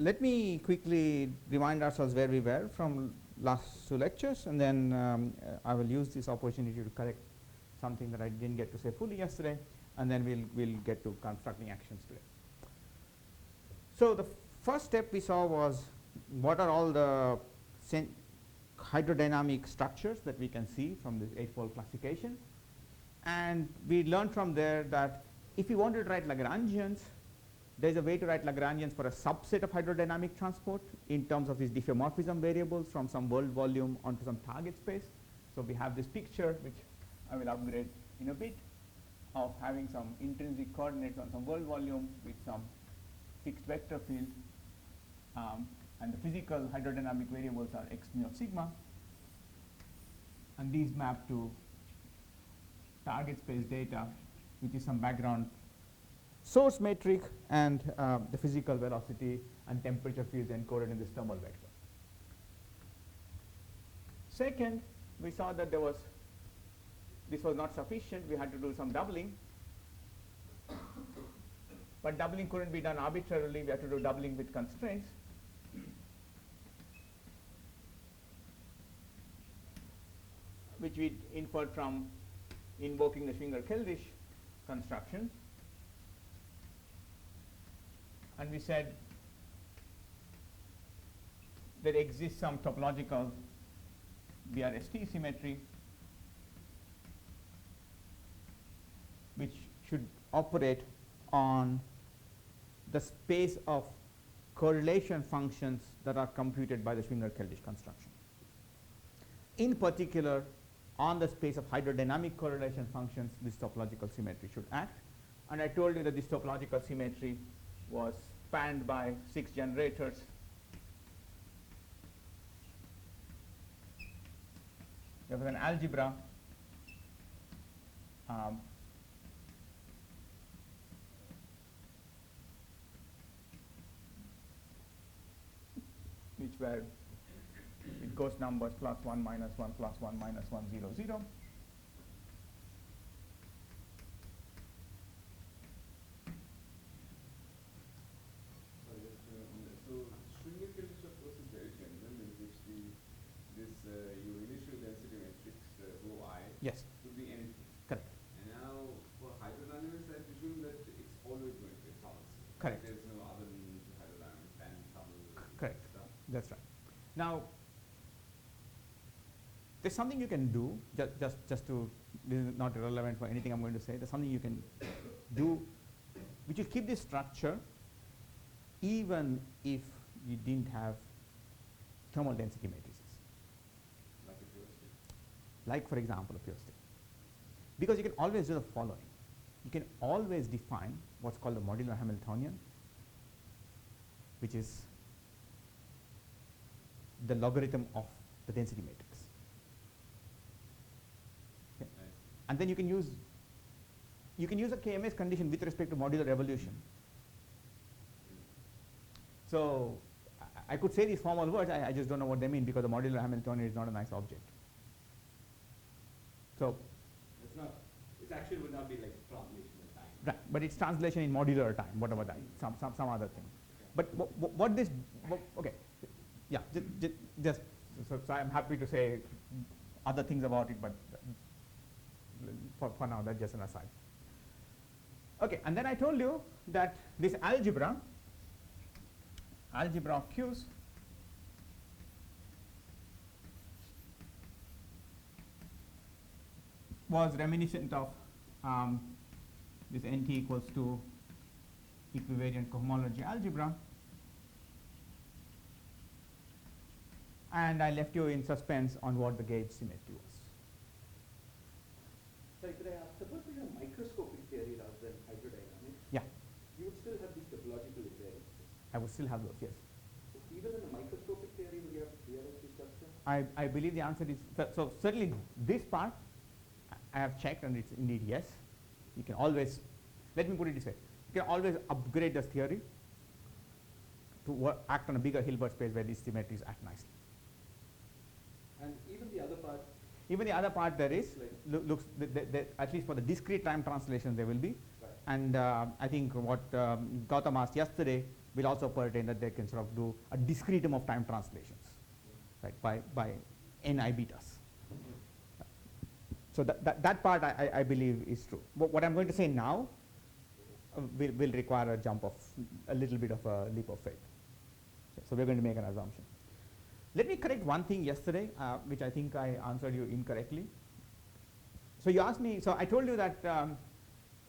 let me quickly remind ourselves where we were from last two lectures, and then I will use this opportunity to correct something that I didn't get to say fully yesterday, and then we'll get to constructing actions today. So the first step we saw was what are all the hydrodynamic structures that we can see from this eightfold classification, and we learned from there that if you wanted to write Lagrangians, there is a way to write Lagrangians for a subset of hydrodynamic transport in terms of these diffeomorphism variables from some world volume onto some target space. So we have this picture, which I will upgrade in a bit, of having some intrinsic coordinates on some world volume with some fixed vector field, and the physical hydrodynamic variables are x mu of sigma, and these map to target space data, which is some background source metric, and the physical velocity and temperature fields encoded in this thermal vector. Second, we saw that this was not sufficient. We had to do some doubling, but doubling couldn't be done arbitrarily. We had to do doubling with constraints. Which we inferred from invoking the Schwinger-Keldysh construction. And we said there exists some topological BRST symmetry which should operate on the space of correlation functions that are computed by the Schwinger-Keldysh construction. In particular, on the space of hydrodynamic correlation functions, this topological symmetry should act. And I told you that this topological symmetry was spanned by 6 generators. There was an algebra which were with ghost numbers +1, -1, +1, -1, 0, 0. So Schwinger-Keldysh of course is very general, in which your initial density matrix rho I Yes. could be anything. Correct. And now for hydrodynamics, I presume that it's always going to be Thomas. Correct. There's no other meaning to hydrodynamics than Thomas. Correct. Stuff. That's right. Now, there's something you can do, just to, this is not relevant for anything I'm going to say, there's something you can do which will keep this structure even if you didn't have thermal density matrices. Like a pure state. Like, for example, a pure state. Because you can always do the following. You can always define what's called the modular Hamiltonian, which is the logarithm of the density matrix. Okay. Nice. And then you can use a KMS condition with respect to modular evolution. So I could say these formal words, I just don't know what they mean because the modular Hamiltonian is not a nice object. So it's not, it actually would not be like translation in time. right, but it's translation in modular time, whatever that, some other thing. Okay. But what this, okay, yeah, just so I'm happy to say other things about it, but for now that's just an aside. Okay, and then I told you that this algebra of Q's was reminiscent of this NT equals to equivariant cohomology algebra, and I left you in suspense on what the gauge symmetry was. Sorry, could I ask, suppose we have microscopic theory rather than hydrodynamics, Yeah, you would still have these topological invariances. I would still have those, yes. So even in a microscopic theory, will you have BRST structure? I believe the answer is, so certainly this part I have checked and it's indeed yes. You can always, let me put it this way, you can always upgrade this theory to act on a bigger Hilbert space where these symmetries act nicely. And even the other part, Even the other part there is, like looks, at least for the discrete time translations there will be. right. And I think what Gautam asked yesterday will also pertain that they can sort of do a discretum of time translations, right, by ni betas. So that part I believe is true. What I'm going to say now will require a little bit of a leap of faith. So we're going to make an assumption. Let me correct one thing yesterday, which I think I answered you incorrectly. So you asked me, so I told you that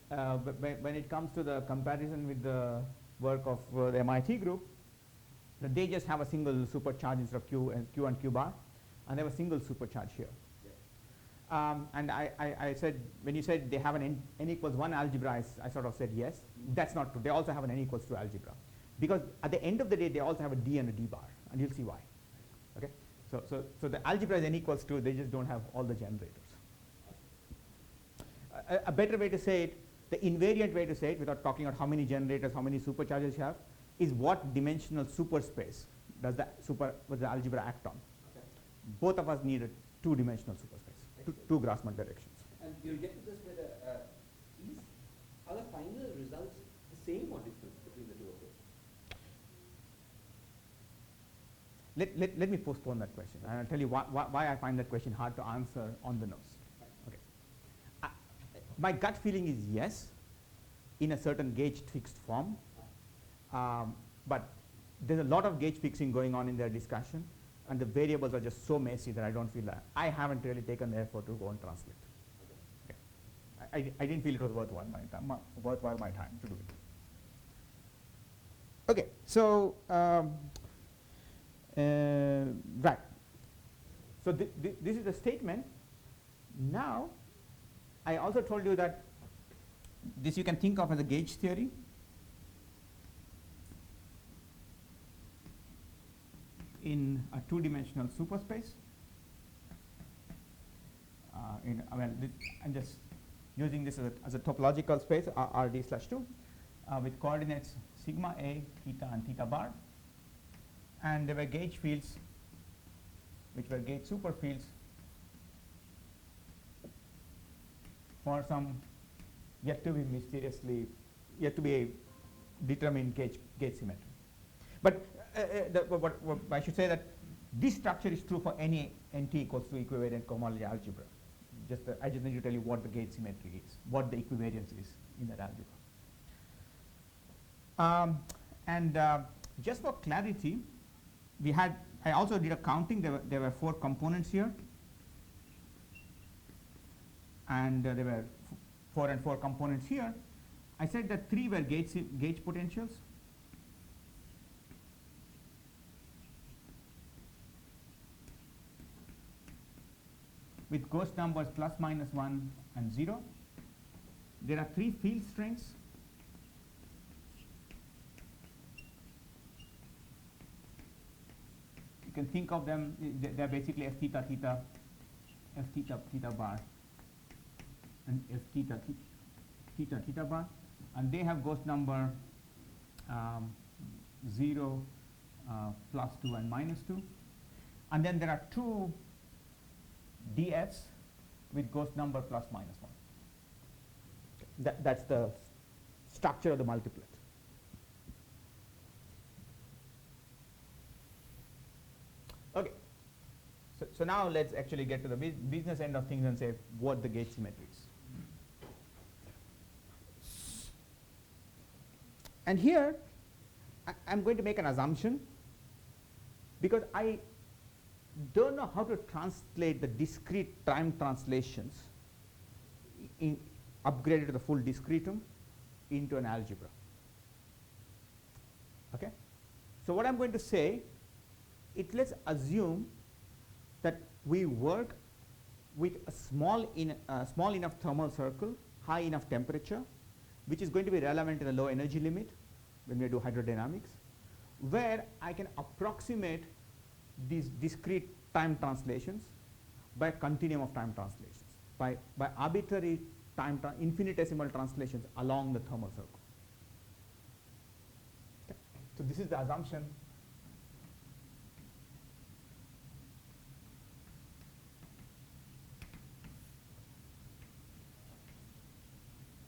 when it comes to the comparison with the work of the MIT group, that they just have a single supercharge instead of Q and Q bar, and they have a single supercharge here. And I said, when you said they have an n equals 1 algebra, I sort of said yes. That's not true. They also have an n equals 2 algebra. Because at the end of the day, they also have a D and a D bar, and you'll see why. Okay? So the algebra is n equals 2, they just don't have all the generators. A better way to say it, the invariant way to say it, without talking about how many generators, how many supercharges you have, is what dimensional superspace does the algebra act on. Okay. Both of us need a two-dimensional superspace, two Grassmann directions. And you'll get to this later. Are the final results the same or different between the two approaches? Let me postpone that question, and I'll tell you why I find that question hard to answer on the nose. Okay. My gut feeling is yes, in a certain gauge fixed form, but there's a lot of gauge fixing going on in their discussion, and the variables are just so messy that I don't feel that I haven't really taken the effort to go and translate. Okay. I didn't feel it was worthwhile my time to do it. Okay, so right. So this is the statement. Now, I also told you that this you can think of as a gauge theory. In a two-dimensional superspace. I'm just using this as a topological space, RD/2, with coordinates sigma a, theta, and theta bar. And there were gauge fields, which were gauge superfields for some yet to be determined gauge symmetry. But what I should say that this structure is true for any NT equals to equivariant cohomology algebra. I just need to tell you what the gauge symmetry is, what the equivariance is in that algebra. Just for clarity, I also did a counting. There were 4 components here, and there were 4 and 4 components here. I said that 3 were gauge potentials. With ghost numbers plus, minus 1, and 0. There are 3 field strengths. You can think of them, they're basically f theta theta, f theta theta bar, and f theta theta theta bar. And they have ghost number 0, plus 2, and minus 2. And then there are 2 dfs with ghost number plus, minus 1. That's the structure of the multiplet. Okay. So now let's actually get to the business end of things and say what the gauge symmetry is. And here, I'm going to make an assumption, because I don't know how to translate the discrete time translations upgraded to the full discretum into an algebra. Okay? So what I'm going to say, let's assume that we work with a small enough thermal circle, high enough temperature, which is going to be relevant in the low energy limit when we do hydrodynamics, where I can approximate these discrete time translations by a continuum of time translations, by arbitrary infinitesimal translations along the thermal circle. Okay. So this is the assumption.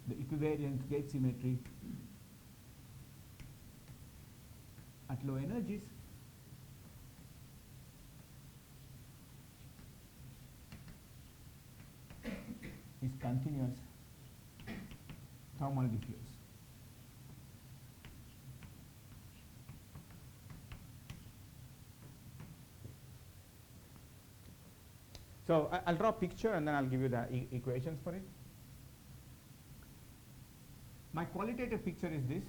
The equivariant gauge symmetry at low energies is continuous thermal diffuse. So I'll draw a picture and then I'll give you the equations for it. My qualitative picture is this.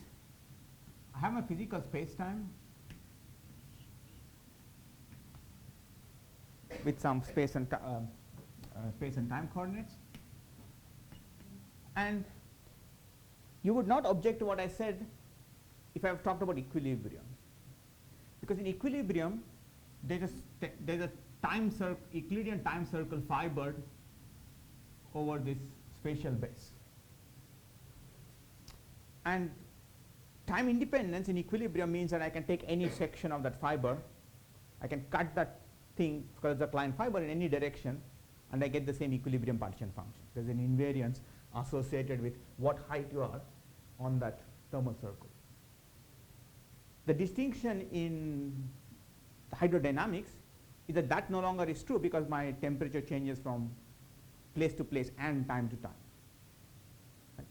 I have my physical space-time with some space and time coordinates, and you would not object to what I said if I have talked about equilibrium, because in equilibrium there's a Euclidean time circle fibered over this spatial base, and time independence in equilibrium means that I can take any section of that fiber, I can cut that thing because it's a client fiber in any direction, and I get the same equilibrium partition function. There's an invariance associated with what height you are on that thermal circle. The distinction in hydrodynamics is that that no longer is true because my temperature changes from place to place and time to time.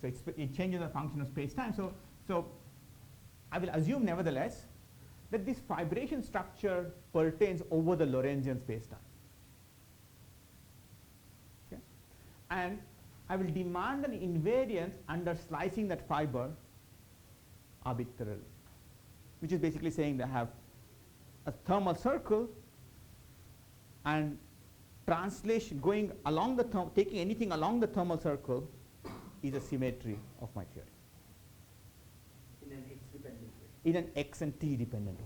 Right? So it changes a function of space-time. So I will assume nevertheless that this fibration structure pertains over the Lorentzian space-time. Okay? And I will demand an invariance under slicing that fiber arbitrarily, which is basically saying that I have a thermal circle and translation going along the taking anything along the thermal circle is a symmetry of my theory. In an x-dependent way. In an x and t dependent way.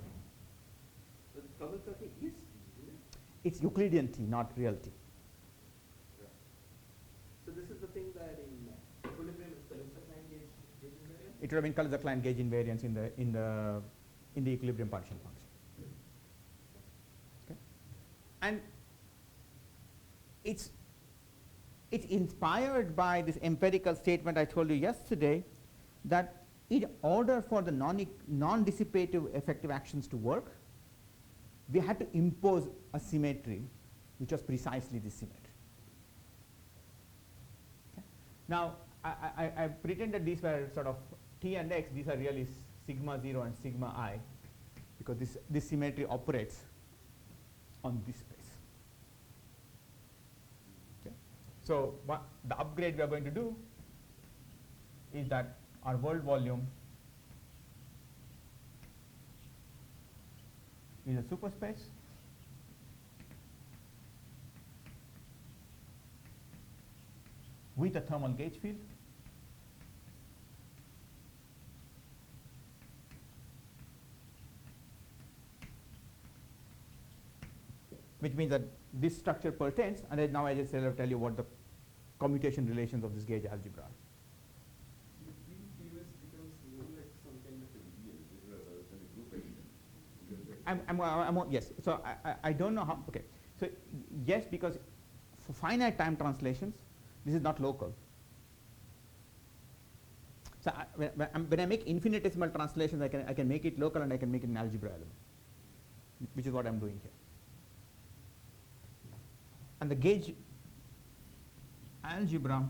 So the thermal circle is t, isn't it? It's Euclidean t, not real t. Right. So this is the thing that in equilibrium is Kaluza-Klein gauge invariance? It would have been Kaluza-Klein gauge invariance in the equilibrium partition function. Okay? And it's inspired by this empirical statement I told you yesterday, that in order for the non-dissipative effective actions to work, we had to impose a symmetry which was precisely this symmetry. Okay? Now, I pretended these were sort of t and x, these are really sigma 0 and sigma I, because this symmetry operates on this space. Okay? So the upgrade we are going to do is that our world volume is a superspace with a thermal gauge field which means that this structure pertains, and then now I just tell you what the commutation relations of this gauge algebra are. The field theorist becomes more like some kind of a real rather than a group element. Yes. So I don't know how. Okay. So yes, because for finite time translations, this is not local. So when I make infinitesimal translations, I can make it local and I can make it an algebra element, which is what I'm doing here. And the gauge algebra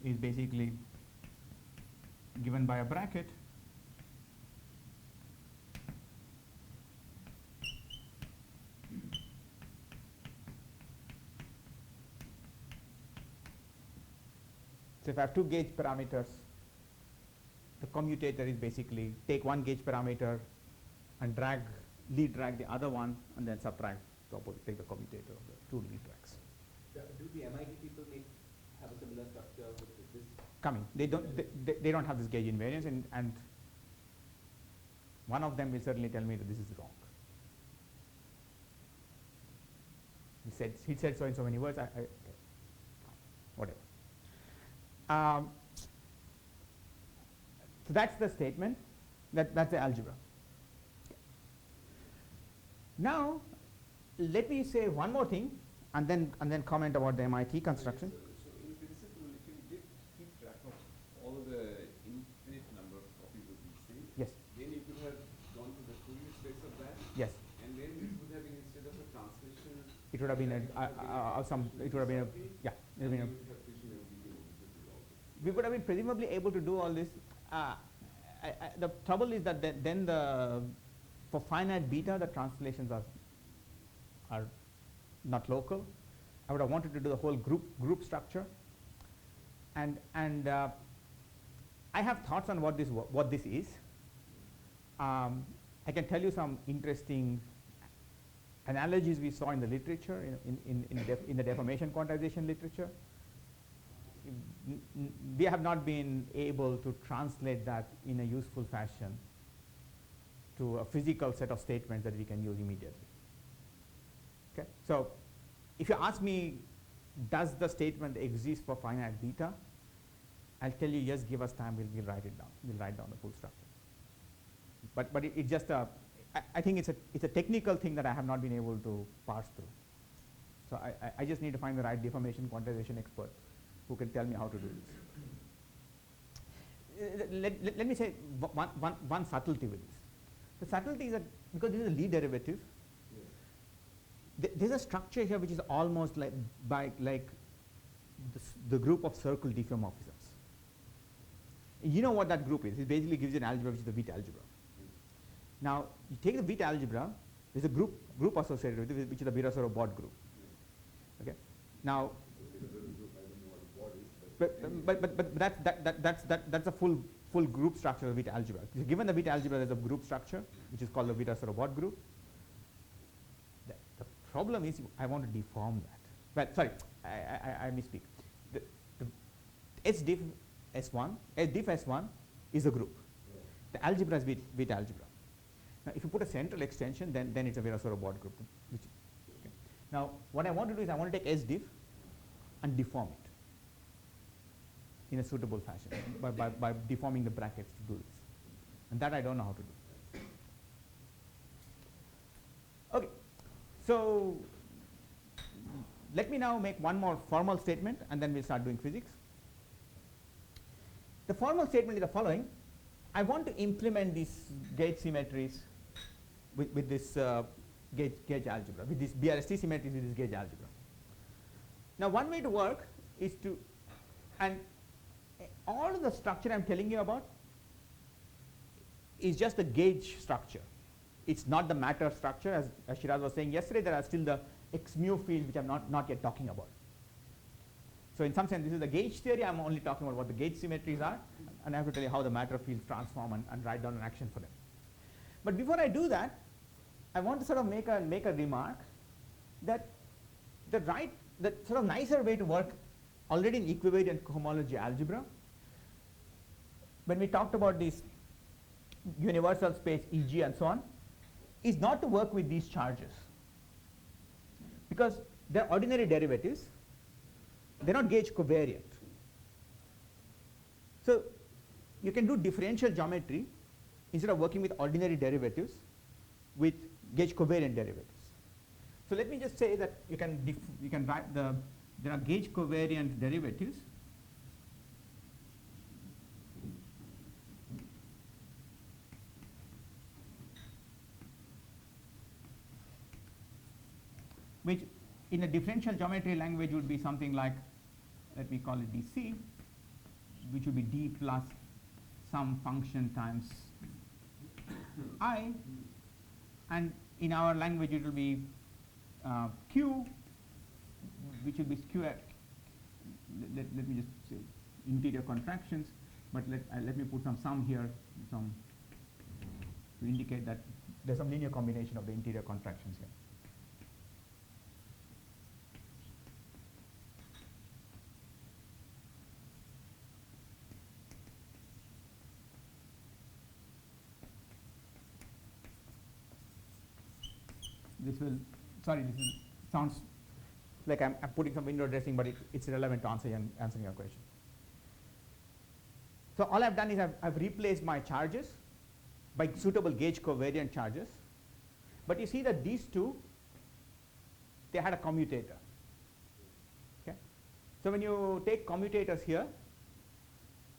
is basically given by a bracket so if I have two gauge parameters, the commutator is basically take one gauge parameter and lead drag the other one and then subtract take the commutator of the two lead drags. Do the MIT people have a similar structure with this? Coming. They don't have this gauge invariance, and one of them will certainly tell me that this is wrong. He said so in so many words. Okay. Whatever. So that's the statement. That's the algebra. Now, let me say one more thing, and then comment about the MIT construction. So in principle, if you did keep track of all the infinite number would have been it would have been a, yeah, it would have been a, we would have been presumably able to do all this. The trouble is that then for finite beta, the translations are not local. I would have wanted to do the whole group structure, and I have thoughts on what this is. I can tell you some interesting analogies we saw in the literature, in the deformation quantization literature. We have not been able to translate that in a useful fashion to a physical set of statements that we can use immediately. Okay, so if you ask me, does the statement exist for finite beta? I'll tell you, yes, give us time, we'll write it down. We'll write down the full structure. But it's just I think it's a technical thing that I have not been able to parse through. So I just need to find the right deformation quantization expert who can tell me how to do this. Let me say one subtlety with this. The subtlety is that because this is a Lie derivative, there's a structure here which is almost like the group of circle diffeomorphisms. You know what that group is. It basically gives you an algebra which is the Witt algebra. Now, you take the Witt algebra, there's a group associated with it, which is the Virasoro-Bott group. Okay. Now, but that's a full group structure of the Witt algebra. So given the Witt algebra, there's a group structure which is called the Virasoro-Bott group. The problem is I want to deform that. But sorry, I misspeak. The S diff S1, S diff S1 is a group. The algebra is Witt algebra. Now, if you put a central extension, then it's a Virasoro-Bott group. Okay. Now, what I want to do is I want to take S diff and deform it in a suitable fashion by deforming the brackets to do this. And that I don't know how to do. Okay. So let me now make one more formal statement, and then we'll start doing physics. The formal statement is the following. I want to implement these gauge symmetries with this gauge algebra, with these BRST symmetries with this gauge algebra. Now, one way to work is to, and all of the structure I'm telling you about is just the gauge structure. It's not the matter structure. As Shiraz was saying yesterday, there are still the X mu fields which I'm not yet talking about. So in some sense, this is the gauge theory. I'm only talking about what the gauge symmetries are, and I have to tell you how the matter fields transform and write down an action for them. But before I do that, I want to sort of make a remark that the sort of nicer way to work already in equivariant cohomology algebra, when we talked about this universal space E.g. and so on, is not to work with these charges, because they're ordinary derivatives. They're not gauge covariant. So you can do differential geometry instead of working with ordinary derivatives with gauge covariant derivatives. So let me just say that you can write there are gauge covariant derivatives which in a differential geometry language would be something like, let me call it dc, which would be d plus some function times I, and in our language it will be q, which will be square. Let me just say interior contractions, but let me put some sum here, some to indicate that there's some linear combination of the interior contractions here. This sounds like I'm putting some window dressing, but it's relevant to answering your question. So all I've done is I've replaced my charges by suitable gauge covariant charges. But you see that these two, they had a commutator. Okay? So when you take commutators here,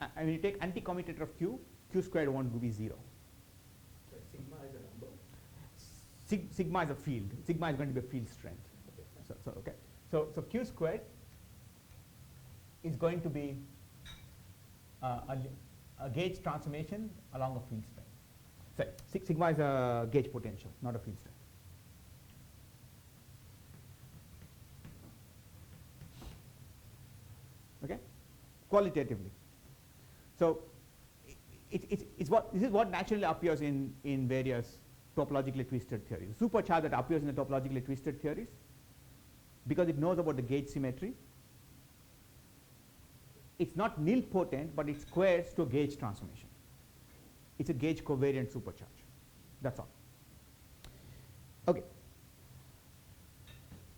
and when you take anti-commutator of q squared won't be 0. So sigma is a number. Sigma is a field. Sigma is going to be a field strength. Okay. Okay. So Q squared is going to be a gauge transformation along a field strength. So sigma is a gauge potential, not a field strength. Okay, qualitatively. So this is what naturally appears in various topologically twisted theories. The supercharge that appears in the topologically twisted theories, because it knows about the gauge symmetry, it's not nilpotent, but it squares to a gauge transformation. It's a gauge covariant supercharge. That's all. Okay.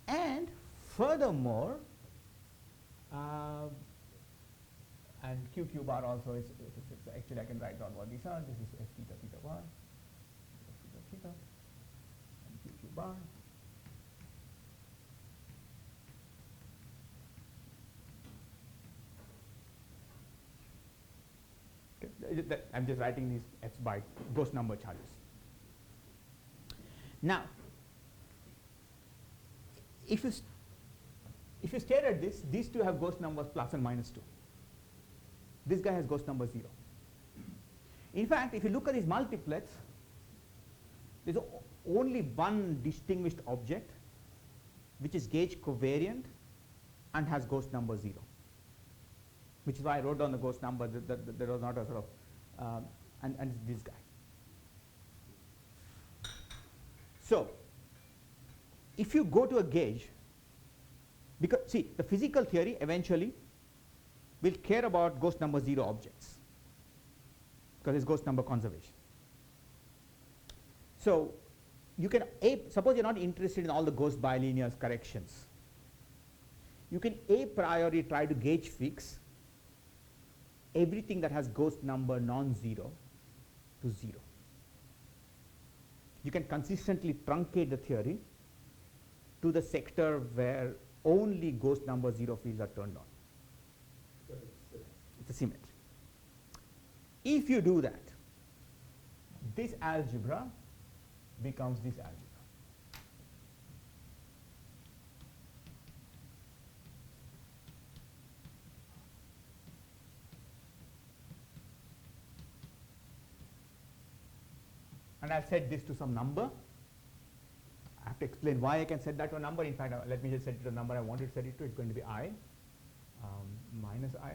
And furthermore, and Q bar also is actually I can write down what these are. This is S theta theta bar, S theta theta, and Q bar. Okay. I'm just writing these F's by ghost number charges. Now, if you stare at this, these two have ghost numbers plus and minus 2. This guy has ghost number 0. In fact, if you look at these multiplets, there's only one distinguished object which is gauge covariant and has ghost number 0, which is why I wrote down the ghost number. There was not a sort of, and it's this guy. So, if you go to a gauge, because see, the physical theory eventually will care about ghost number 0 objects, because it's ghost number conservation. So, you can suppose you're not interested in all the ghost bilinear corrections. You can a priori try to gauge fix everything that has ghost number non-zero to 0. You can consistently truncate the theory to the sector where only ghost number 0 fields are turned on. It's a symmetry. If you do that, this algebra becomes this algebra. And I've set this to some number. I have to explain why I can set that to a number. In fact, let me just set it to a number I wanted to set it to. It's going to be I minus I.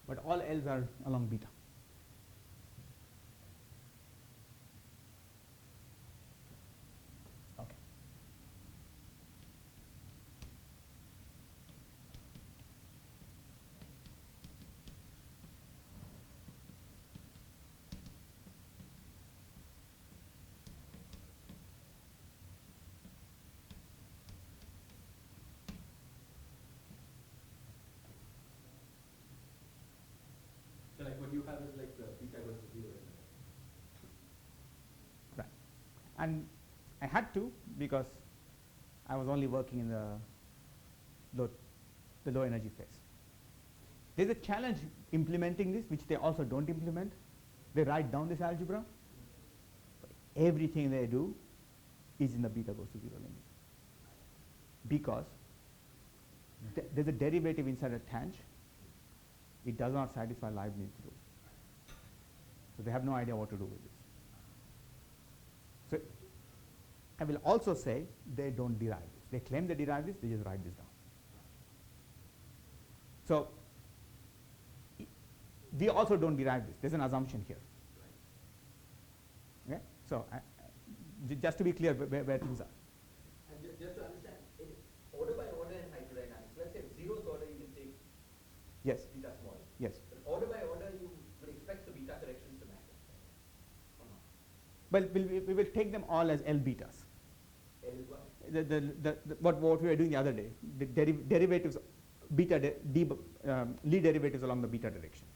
But all L's are along beta. Okay. So like what you have is like beta goes to 0. Right. And I had to, because I was only working in the low energy phase. There's a challenge implementing this, which they also don't implement. They write down this algebra. But everything they do is in the beta goes to 0 limit. Because there's a derivative inside a tanh. It does not satisfy Leibniz rule. So they have no idea what to do with this. So I will also say they don't derive this. They claim they derive this, they just write this down. So we also don't derive this. There's an assumption here. Okay? So just to be clear where things are. And just to understand, in order by order in hydrodynamics, let's say 0th order you can take Yes. beta small. Yes. But order by order you would expect the beta corrections to matter. Or not? Well, we will take them all as L betas. L is what? What we were doing the other day, the derivatives, beta Lie derivatives along the beta direction.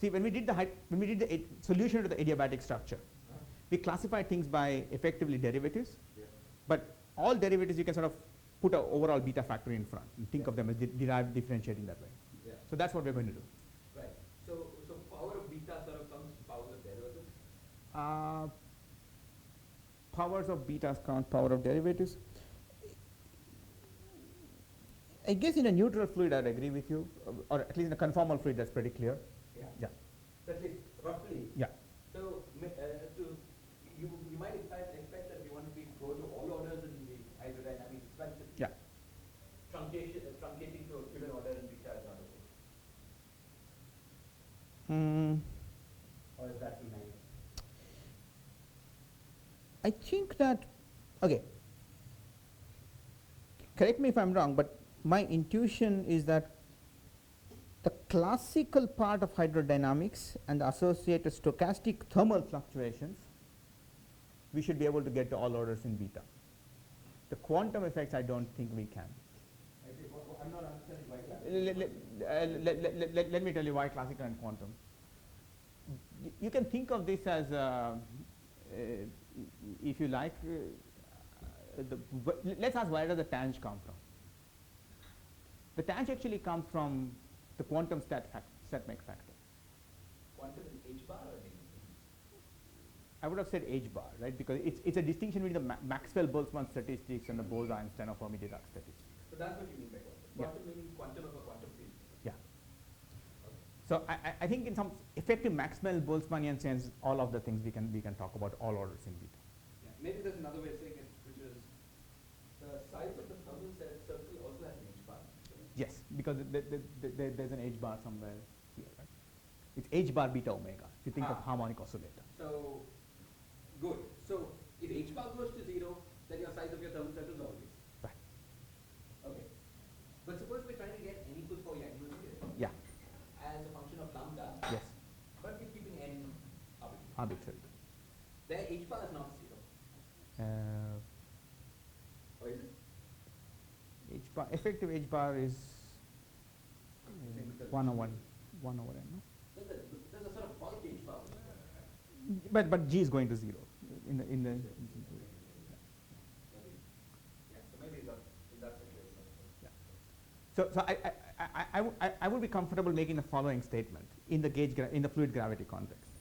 See, when we did the solution to the adiabatic structure, we classified things by effectively derivatives, but all derivatives you can sort of put an overall beta factor in front and think of them as derived differentiating that way. Yeah. So that's what we're going to do. Right. So power of beta sort of comes to power of derivatives. Uh, powers of betas count power of derivatives. I guess in a neutral fluid, I'd agree with you, or at least in a conformal fluid, that's pretty clear. Yeah. Yeah. So at least roughly. Yeah. So to you might expect that we want to go to all orders in the hydrodynamic expansion. Yeah. Truncating to a given order in beta is not okay. Or is that too naive? I think that, okay, correct me if I'm wrong, but my intuition is that the classical part of hydrodynamics and the associated stochastic thermal fluctuations, we should be able to get to all orders in beta. The quantum effects, I don't think we can. I'm not understanding why. Let me tell you why classical and quantum. You can think of this as, if you like, let's ask where does the tangent come from? The tangent actually comes from the quantum stat-make factor. Quantum in h bar or in? I would have said h bar, right? Because it's a distinction between the Maxwell-Boltzmann statistics and the Bose-Einstein or Fermi-Dirac statistics. So that's what you mean by quantum. Yeah. Quantum meaning quantum of a quantum field. Yeah. So I think in some effective Maxwell-Boltzmannian sense, all of the things we can talk about all orders in beta. Yeah. Maybe there's another way of saying it, which is the size of the thermal circle also has an h bar. Yes, because there's an h bar somewhere here, right? It's h bar beta omega, if you think of harmonic oscillator. So, good. So, if h bar goes to 0, then your size of your thermal circle is always. Right. Okay. But suppose we're trying to get n equals 4 Young's theorem. Yeah. As a function of lambda. Yes. But we're keeping n arbitrary. Arbitrary. There h bar is not 0. Or is it? H bar, effective h bar is 1 over n, no? There's a sort of bulk h bar. But g is going to 0 in the Yeah, so maybe that's the case. So I would be comfortable making the following statement in the in the fluid gravity context.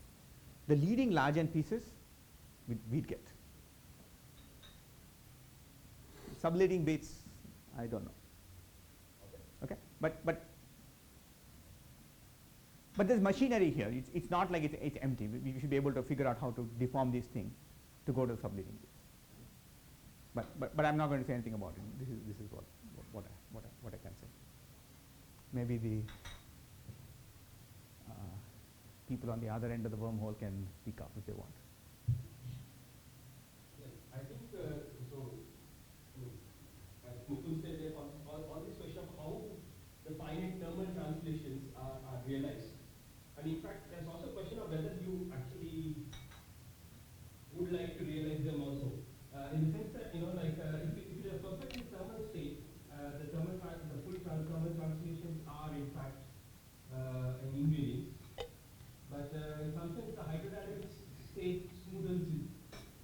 The leading large n pieces we'd get. Subleading bits, I don't know. Okay, but there's machinery here. It's not like it's empty. We should be able to figure out how to deform these things to go to the subleading bits. But I'm not going to say anything about it. This is what I can say. Maybe the people on the other end of the wormhole can speak up if they want. Yes, I think so. As Mukul said, on this question of how the finite thermal translations are realized. And in fact, there's also a question of whether you actually would like to realize them also. In the sense that, like if it is a perfectly thermal state, the full thermal translations are in fact an invariance. But in some sense, the hydrodynamic state smooths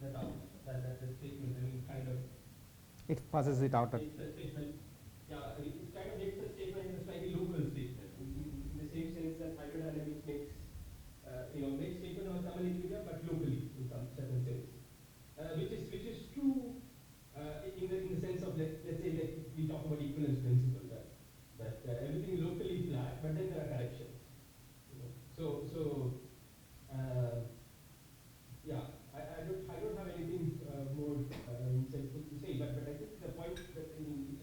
that out, that statement. I mean, kind of. It passes it out. Makes the statement, yeah, it kind of makes the statement in a slightly local statement. In the same sense that hydrodynamics makes, makes statement on thermal equilibrium, but locally in some certain sense, which is true in the sense of let's say that we talk about equivalence principle that everything locally is flat, but then there are corrections. Yeah, I don't have anything more insightful to say, but I think the point that I think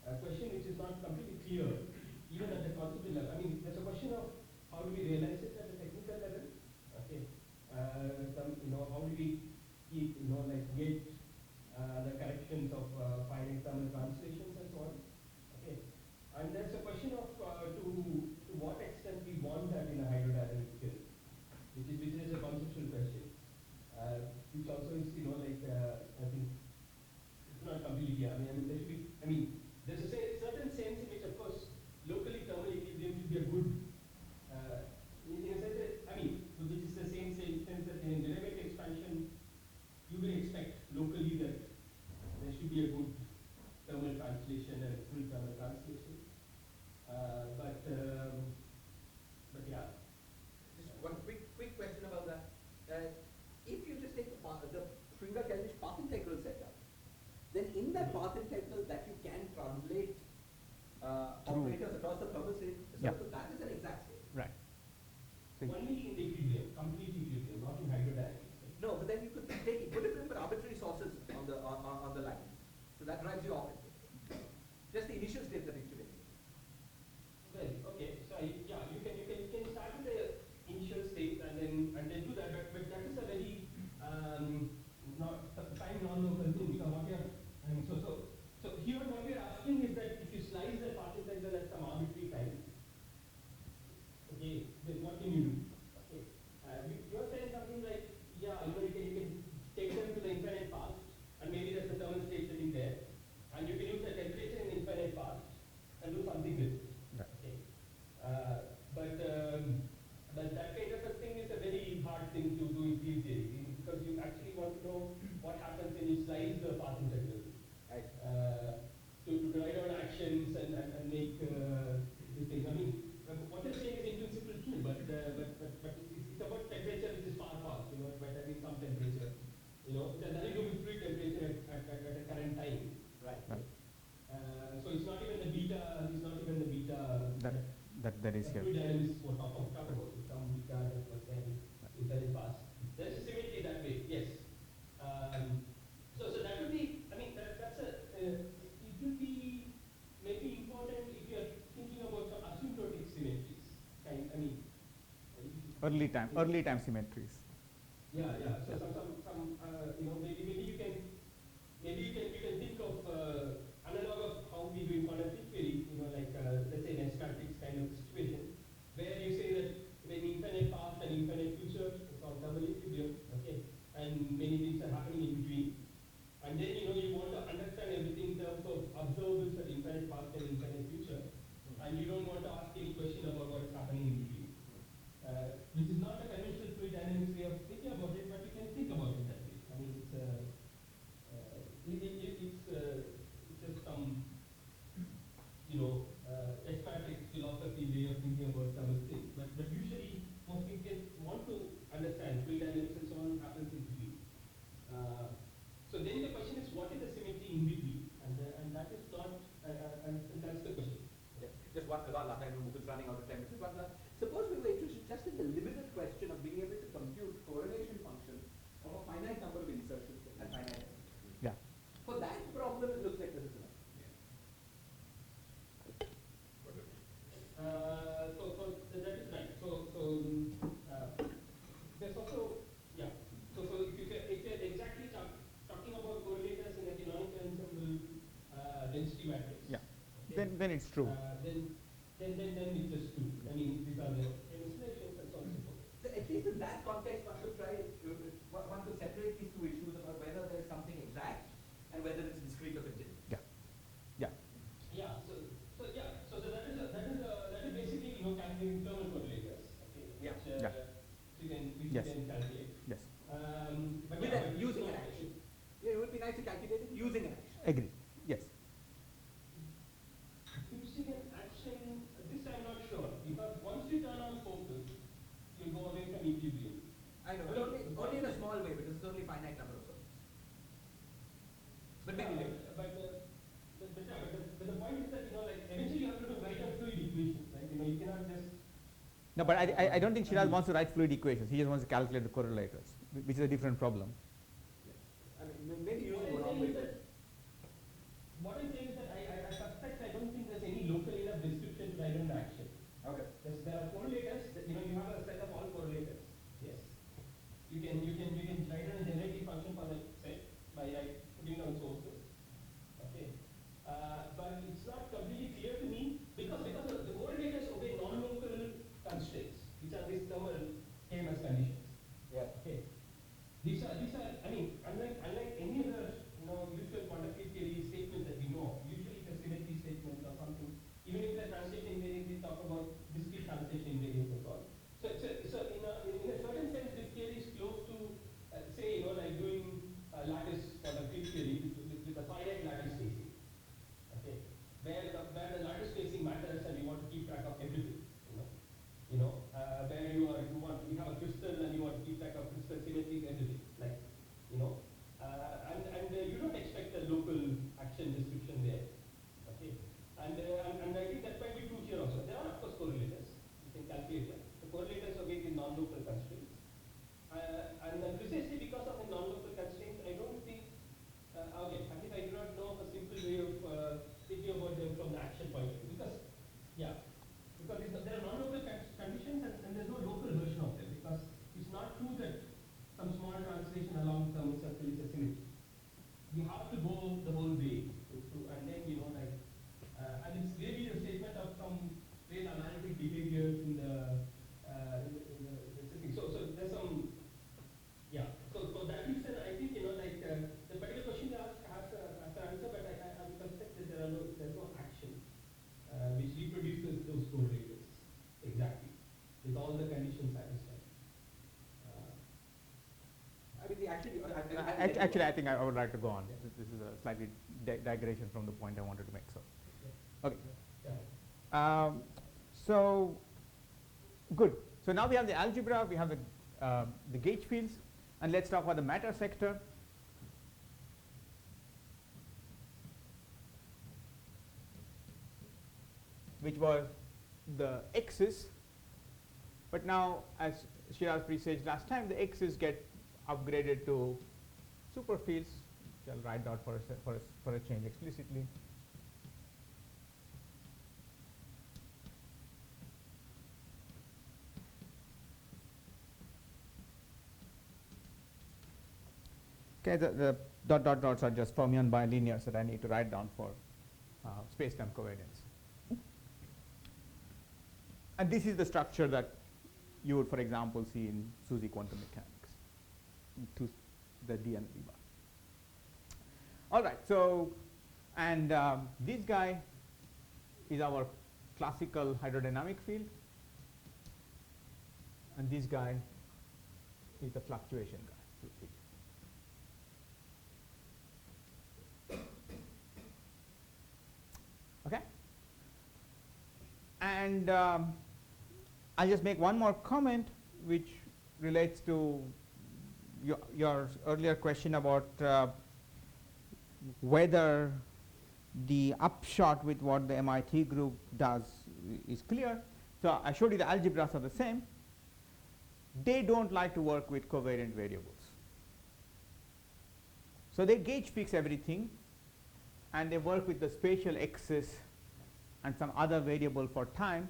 a question which is not completely clear, even at the conceptual level. I mean, there's a question of how do we realize it at the technical level? Okay, how do we keep get the corrections of finite thermal translations and so on? Okay, and there's a question of to what extent we want that in a hydrodynamic field, which is a conceptual question, which also is I think it's not completely clear. I mean there should be. I mean there's a certain sense in which of course locally thermal equilibrium should be a good. In a sense that, I mean, which is the same sense that in dynamic expansion you will expect locally that there should be a good thermal translation and full thermal translation. See. only in the equilibrium, complete equilibrium, not in hydrodynamics. Right? No, but then you could take equilibrium but arbitrary sources on the line. So that drives you off it. Just the initial state that activates. Well, okay, so yeah, you can start with the initial state and then do that, but that is a very not time non-local thing, because what you're so here what we're asking is that if you slice the path integral at some arbitrary time, okay, then what can you do? Okay, you're saying something like, yeah, you can take them to the infinite past, and maybe there's a thermal state sitting there, and you can use the temperature in the infinite past and do something with it. Right. Okay, but that kind of a thing is a very hard thing to do in field theory, because you actually want to know what happens when you slice the path integral. Right. To write down actions and make these things. I mean, what you're saying is in principle true, but it's about temperature which is far past. It might have been some temperature. It has nothing to do with fluid temperature at a current time. Right. So it's not even the beta. It's not even the beta. That is here. Fluid dynamics were talk about. It's some beta that was there in very fast. There's a symmetry that way. Yes. So that would be. I mean, that's a. It will be maybe important if you are thinking about some asymptotic symmetries. Early time symmetries. Yeah. So some maybe you can think of analog of how we do in quantum field theory. Like let's say an S matrix kind of situation where you say that when infinite past and infinite future is on thermal equilibrium, okay, and many things are happening in between. And then you want to understand everything in terms of observables at infinite past and infinite future, and you don't want to ask any question about what is happening in between, which is not a conventional fluid dynamics way of thinking about it, but you can think about it that way. I mean, it's just some S matrix philosophy way of thinking about some things, but usually most people want to understand fluid dynamics and so on happens in between. So then the question is, what is the symmetry in between? And that is not, and that's the question. Yeah. Just one last time, Mukul is running out of time. Just one last. Suppose we were interested just in the limited question of being able to compute correlation functions of a finite number of insertions and finite executions. Yeah. For that problem, it looks like this is enough. So that is right. There's also, yeah. So if you're exactly talking about correlators in a canonical ensemble density matrix. Yeah. Okay. Then it's true. Then it's just true. I mean, these are the illustrations and so on and so forth. So at least in that context, one could separate these two issues about whether there is something exact and whether it's discrete or continuous. Yeah. Yeah. So that is basically calculating thermal correlators. Okay. Yeah. Which you Yes. can calculate. Yes. But With yeah, using an action. Yeah, it would be nice to calculate it using an action. Agree. Yes. Using an action, this I'm not sure, because once you turn on focus, you go away from equilibrium. I know, but only in a small way, because it's only finite number of circles. But maybe later. But the point is that eventually you have to write down fluid equations, right? You cannot just. No, but I don't think Shiraz wants to write fluid equations. He just wants to calculate the correlators, which is a different problem. I mean, maybe using one wrong way. What I'm saying is that I suspect I don't think there's any local enough description to write down the action. Okay. There are correlators. You have a set of all correlators. Yes. You can write down a generating function for that set by putting down sources. Okay. But it's not completely clear to me because the correlators obey non-local constraints, which are these thermal KMS conditions. Yeah. Okay. These are I mean unlike any other usual quantum field theory statements that we know, usually the symmetry statements or something, even if they're translation invariants, they talk about discrete translation invariants and so on. So in a certain sense, this theory is close to say like doing lattice quantum field theory with a finite lattice spacing. Okay, where the lattice spacing matters and you want to keep track of everything. Where you have a crystal and you want to keep track of crystal symmetries, everything. Like, and you don't expect a local action description there. Okay, and I think that might be true here also. There are of course correlators. You can calculate them. some real analytic behaviors in the setting. So there's some, yeah. So for that reason, I think like the particular question you asked has an answer, but I would suspect that there's no action which reproduces those correlations exactly with all the conditions satisfied. I mean, the actually, Actually, I think I would like to go on. Yeah. This is a slightly digression from the point I wanted to make. So, okay. Yeah. So, good. So now we have the algebra, we have the gauge fields, and let's talk about the matter sector. Which was the x's, but now, as Shiraz presaged last time, the x's get upgraded to superfields, which I'll write out for a change explicitly. Okay, the dot dots are just fermion bilinears that I need to write down for space-time covariance. And this is the structure that you would, for example, see in SUSY quantum mechanics, to the D and D bar. All right, so, and this guy is our classical hydrodynamic field, and this guy is the fluctuation guy. Okay? And I'll just make one more comment which relates to your earlier question about whether the upshot with what the MIT group does is clear. So I showed you the algebras are the same. They don't like to work with covariant variables. So they gauge fix everything, and they work with the spatial axis and some other variable for time,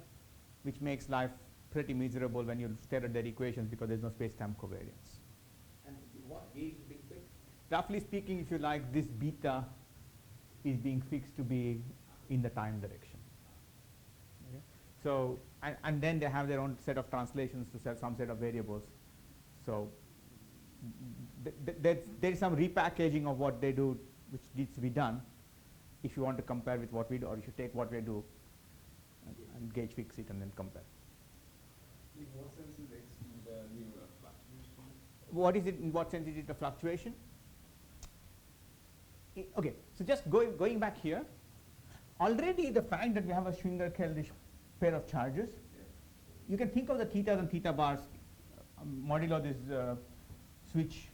which makes life pretty miserable when you stare at their equations because there's no space-time covariance. And what gauge is being fixed? Roughly speaking, if you like, this beta is being fixed to be in the time direction. Okay? So, and then they have their own set of translations to some set of variables. So there is some repackaging of what they do which needs to be done if you want to compare with what we do, or you should take what we do and gauge fix it and then compare. In what sense is X the new fluctuation? What is it, in what sense is it a fluctuation? Okay, so just going back here, already the fact that we have a Schwinger-Keldysh pair of charges, you can think of the thetas and theta bars modulo this switch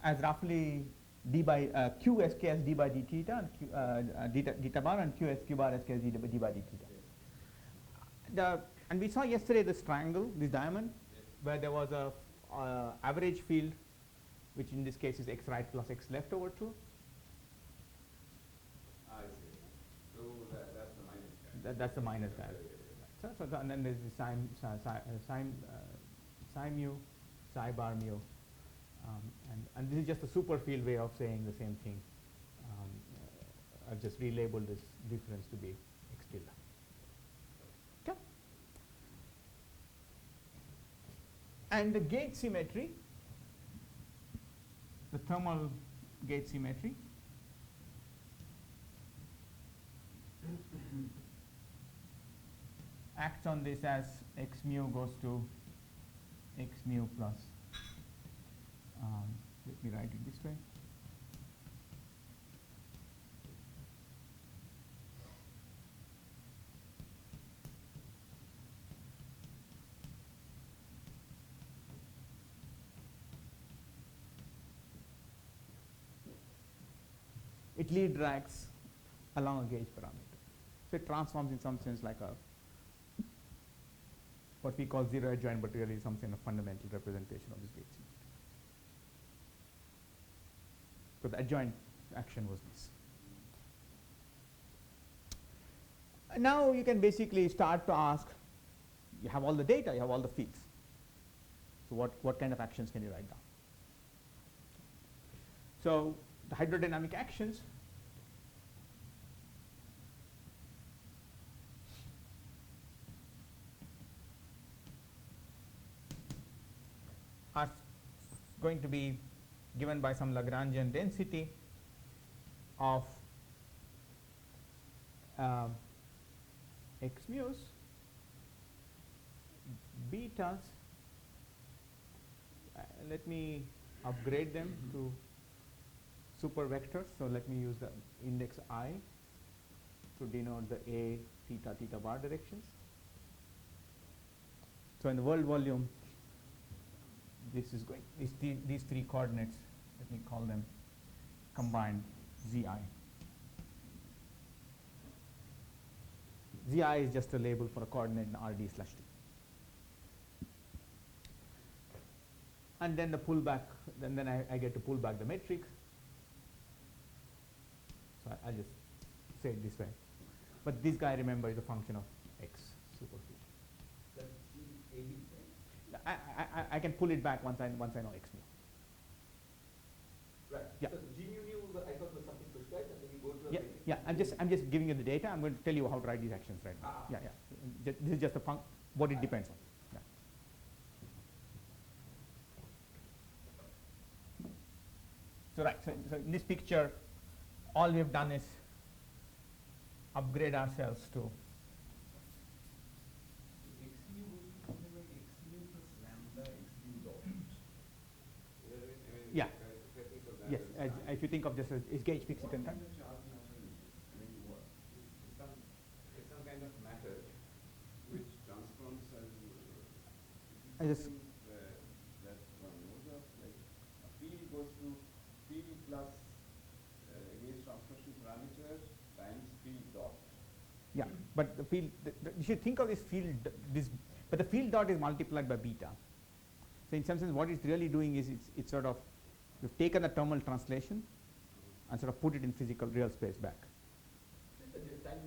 as roughly d by q s k as d by d theta, and theta bar, and q s q bar s k as d by d theta. And we saw yesterday this triangle, this diamond, where there was a average field, which in this case is x right plus x left over 2. I see. So that's the minus guy. That's the minus guy. So and then there's the psi mu, psi bar mu, and this is just a super field way of saying the same thing. I've just relabeled this difference to be x tilde. Okay. And the gauge symmetry, the thermal gauge symmetry, acts on this as x mu goes to x mu plus, let me write it this way. It lead drags along a gauge parameter. So it transforms in some sense like a what we call zero adjoint, but really some kind of fundamental representation of this gauge symmetry. So the adjoint action was this. And now you can basically start to ask, you have all the data, you have all the fields. So what kind of actions can you write down? So the hydrodynamic actions going to be given by some Lagrangian density of x mu's, betas. Let me upgrade them to super vectors. So let me use the index I to denote the a theta theta bar directions. So in the world volume, this is going these three coordinates. Let me call them combined zi. Zi is just a label for a coordinate in Rd/t. And then the pullback, then I get to pull back the metric. So I'll just say it this way. But this guy, remember, is a function of x superfield. That's GAB, right? I can pull it back once I know x mu. Right. Yeah. So G mu I thought was something prescribed, and then you go to a Yeah, metric. yeah. I'm just giving you the data. I'm going to tell you how to write these actions right now. Yeah, yeah. This is just what it depends on. Yeah. So right. So in this picture, all we have done is upgrade ourselves to X mu would be something like x mu plus lambda x mu dot. Yeah. If I think of that yes. as If you think of this as gauge fixed what and kind time. of charge matter is this? I mean, what? It's some kind of matter which transforms as I just- something that one knows of, like a field goes to field plus gauge transformation parameter times field dot. Yeah, but the field, you should think of this field, but the field dot is multiplied by beta. So in some sense, what it's really doing is it's sort of, we've taken the thermal translation and sort of put it in physical real space back. It's a time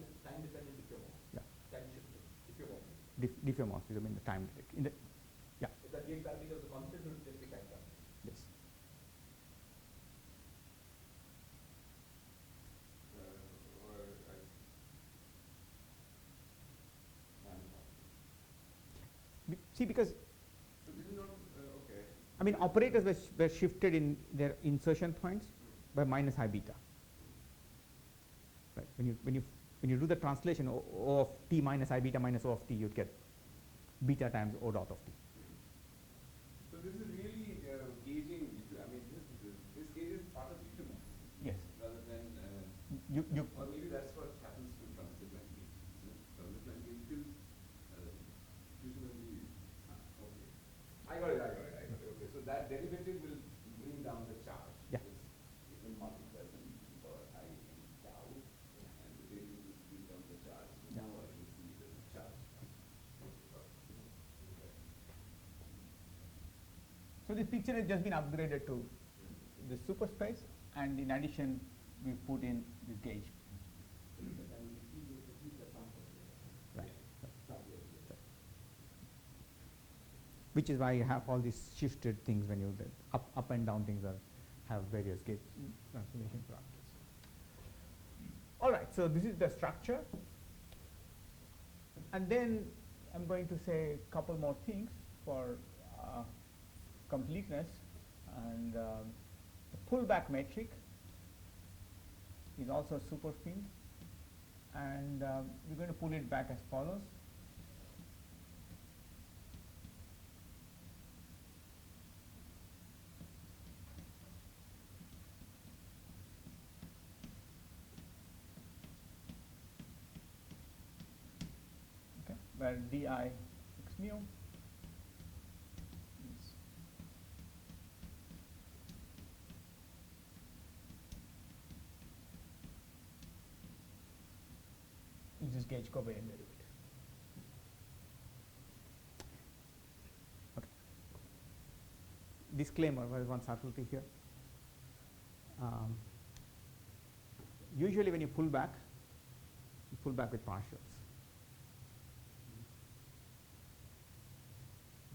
dependent diffeomorphism. Yeah. Time shifting diffeomorphism. Diffeomorphism in the time. If that gauge parameter is a constant, it will just be time constant. Yes. Or See, because so this is not okay. I mean operators were shifted in their insertion points by minus I beta. Right. When you do the translation O of t minus I beta minus O of t, you'd get beta times O dot of t. So this is really gauging. I mean, this gauge is part of diffeomorphism. Yes. Rather than You or maybe that's what happens to transitline gauge. Transitline gauge is usually okay. I got it. Okay, so that derivative will bring down the charge. Yeah. It will multiply some e to the power I in tau, and the derivative will bring down the charge. So Yeah. now I will see it as a charge. So this picture has just been upgraded to the superspace, and in addition, we put in this gauge. Right. Which is why you have all these shifted things when you up and down things have various gauge transformation parameters. All right, so this is the structure, and then I'm going to say a couple more things for completeness, and the pullback metric is also a superfield, and we're going to pull it back as follows. Okay, where di x mu is this gauge covariant derivative. Okay. Disclaimer, there is one subtlety here. Usually when you pull back with partials.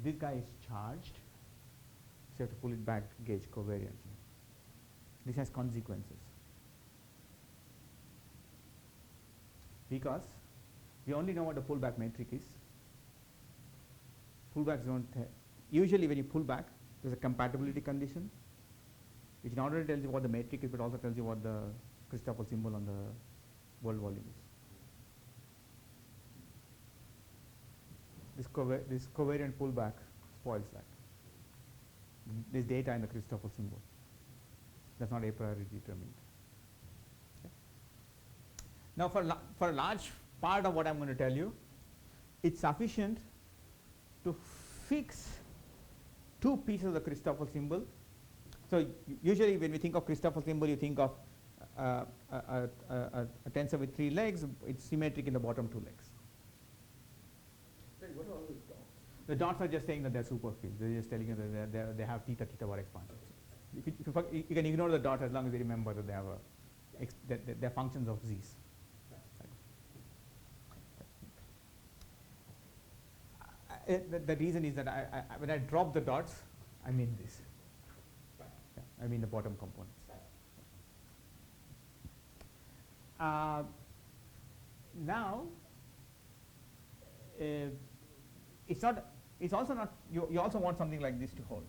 This guy is charged, so you have to pull it back gauge covariantly. This has consequences. Because we only know what the pullback metric is. Pullbacks don't, usually when you pull back, There's a compatibility condition, which not only tells you what the metric is, but also tells you what the Christoffel symbol on the world volume is. This covariant pullback spoils that. There's data in the Christoffel symbol. That's not a priori determined. Okay. Now, for a large part of what I'm going to tell you, it's sufficient to fix two pieces of the Christoffel symbol. So usually when we think of Christoffel symbol, you think of a tensor with 3 legs. It's symmetric in the bottom 2 legs. What are all those dots? The dots are just saying that they're superfields. They're just telling you that they have theta bar expansions. You can ignore the dot as long as you remember that they have they're functions of z's. The reason is that when I drop the dots, I mean this. Yeah, I mean the bottom components. Now, it's not. It's also not. You also want something like this to hold.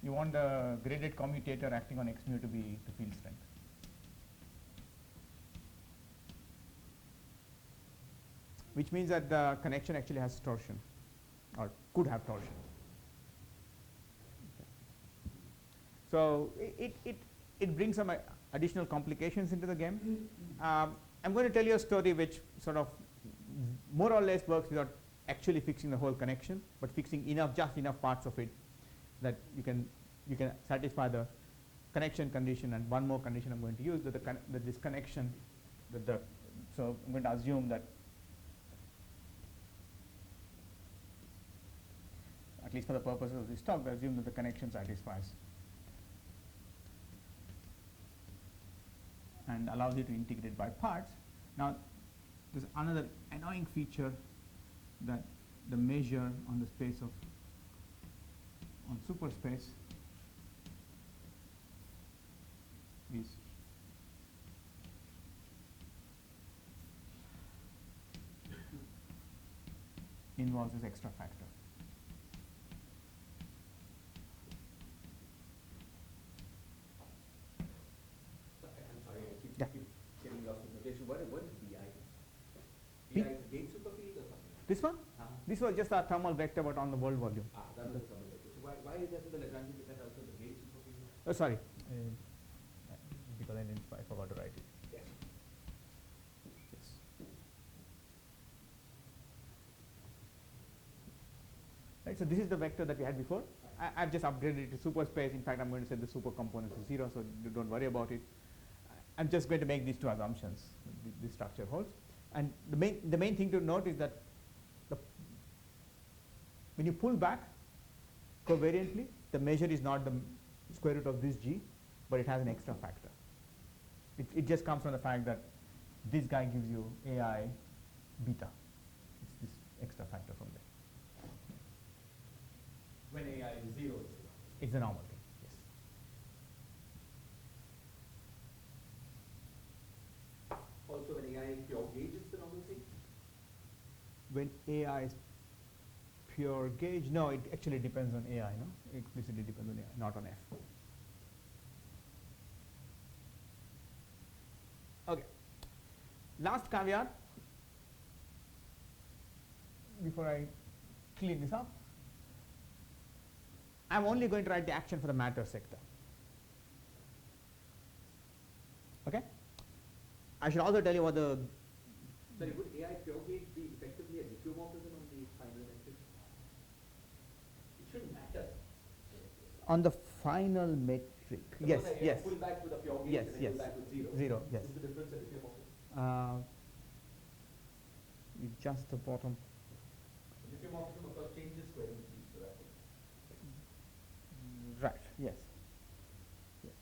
You want the graded commutator acting on x mu to be the field strength. Which means that the connection actually has torsion, or could have torsion. Okay. So it brings some additional complications into the game. I'm going to tell you a story which sort of more or less works without actually fixing the whole connection, but fixing just enough parts of it that you can satisfy the connection condition. And one more condition I'm going to use, that this connection, so I'm going to assume that at least for the purposes of this talk, I assume that the connection satisfies and allows you to integrate by parts. Now, there's another annoying feature that the measure on the space of on superspace is involves this extra factor. I'm sorry, I keep getting lost in notation. What is BI? BI is a gauge superfield or something? This one? This was just a thermal vector but on the world volume. That's the thermal vector. So why doesn't the Lagrangian depend also the gauge superfield? Oh, sorry. Because I forgot to write it. Yes. Yes. Right, so this is the vector that we had before. I've just upgraded it to superspace. In fact, I'm going to set the super component to 0, so don't worry about it. I'm just going to make these two assumptions. This structure holds. And the main thing to note is that when you pull back covariantly, the measure is not the square root of this g, but it has an extra factor. It just comes from the fact that this guy gives you AI beta. It's this extra factor from there. When AI is 0, it's a normal thing, yes. also when AI is pure gauge, it's the normal thing? When AI is pure gauge, no, it actually depends on AI, no? It explicitly depends on AI, not on F. Okay. Last caveat before I clean this up. I'm only going to write the action for the matter sector. Okay? I should also tell you what the... Sorry, would AI pure gauge be effectively a diffeomorphism on the final metric? It shouldn't matter. On the final metric. Yes, yes. Pull back with a pure gauge Yes, and then yes. pull back with 0. 0, yes. Is the difference a diffeomorphism? Just the bottom. Diffeomorphism, of course, changes square root g, so that's it. Right, yes. Yes.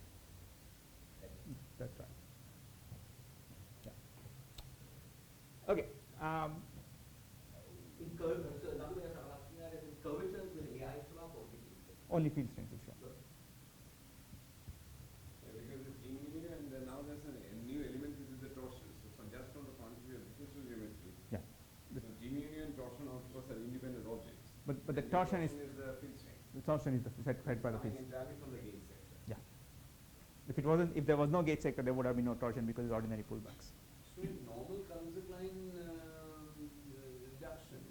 That's right. Yeah. Okay. In curve, so another way of asking that is in curvatures with AI show up or only field strength? Only field strength will show up. Good. Yeah, because it's in linear and now there's a new element which is the torsion. So just from the point of view of differential geometry, the torsion is is the field strength. the torsion is set by the I field. can jam it from the gauge sector. Yeah. If there was no gauge sector, there would have been no torsion because it's ordinary pullbacks. So in normal Kamsakline reduction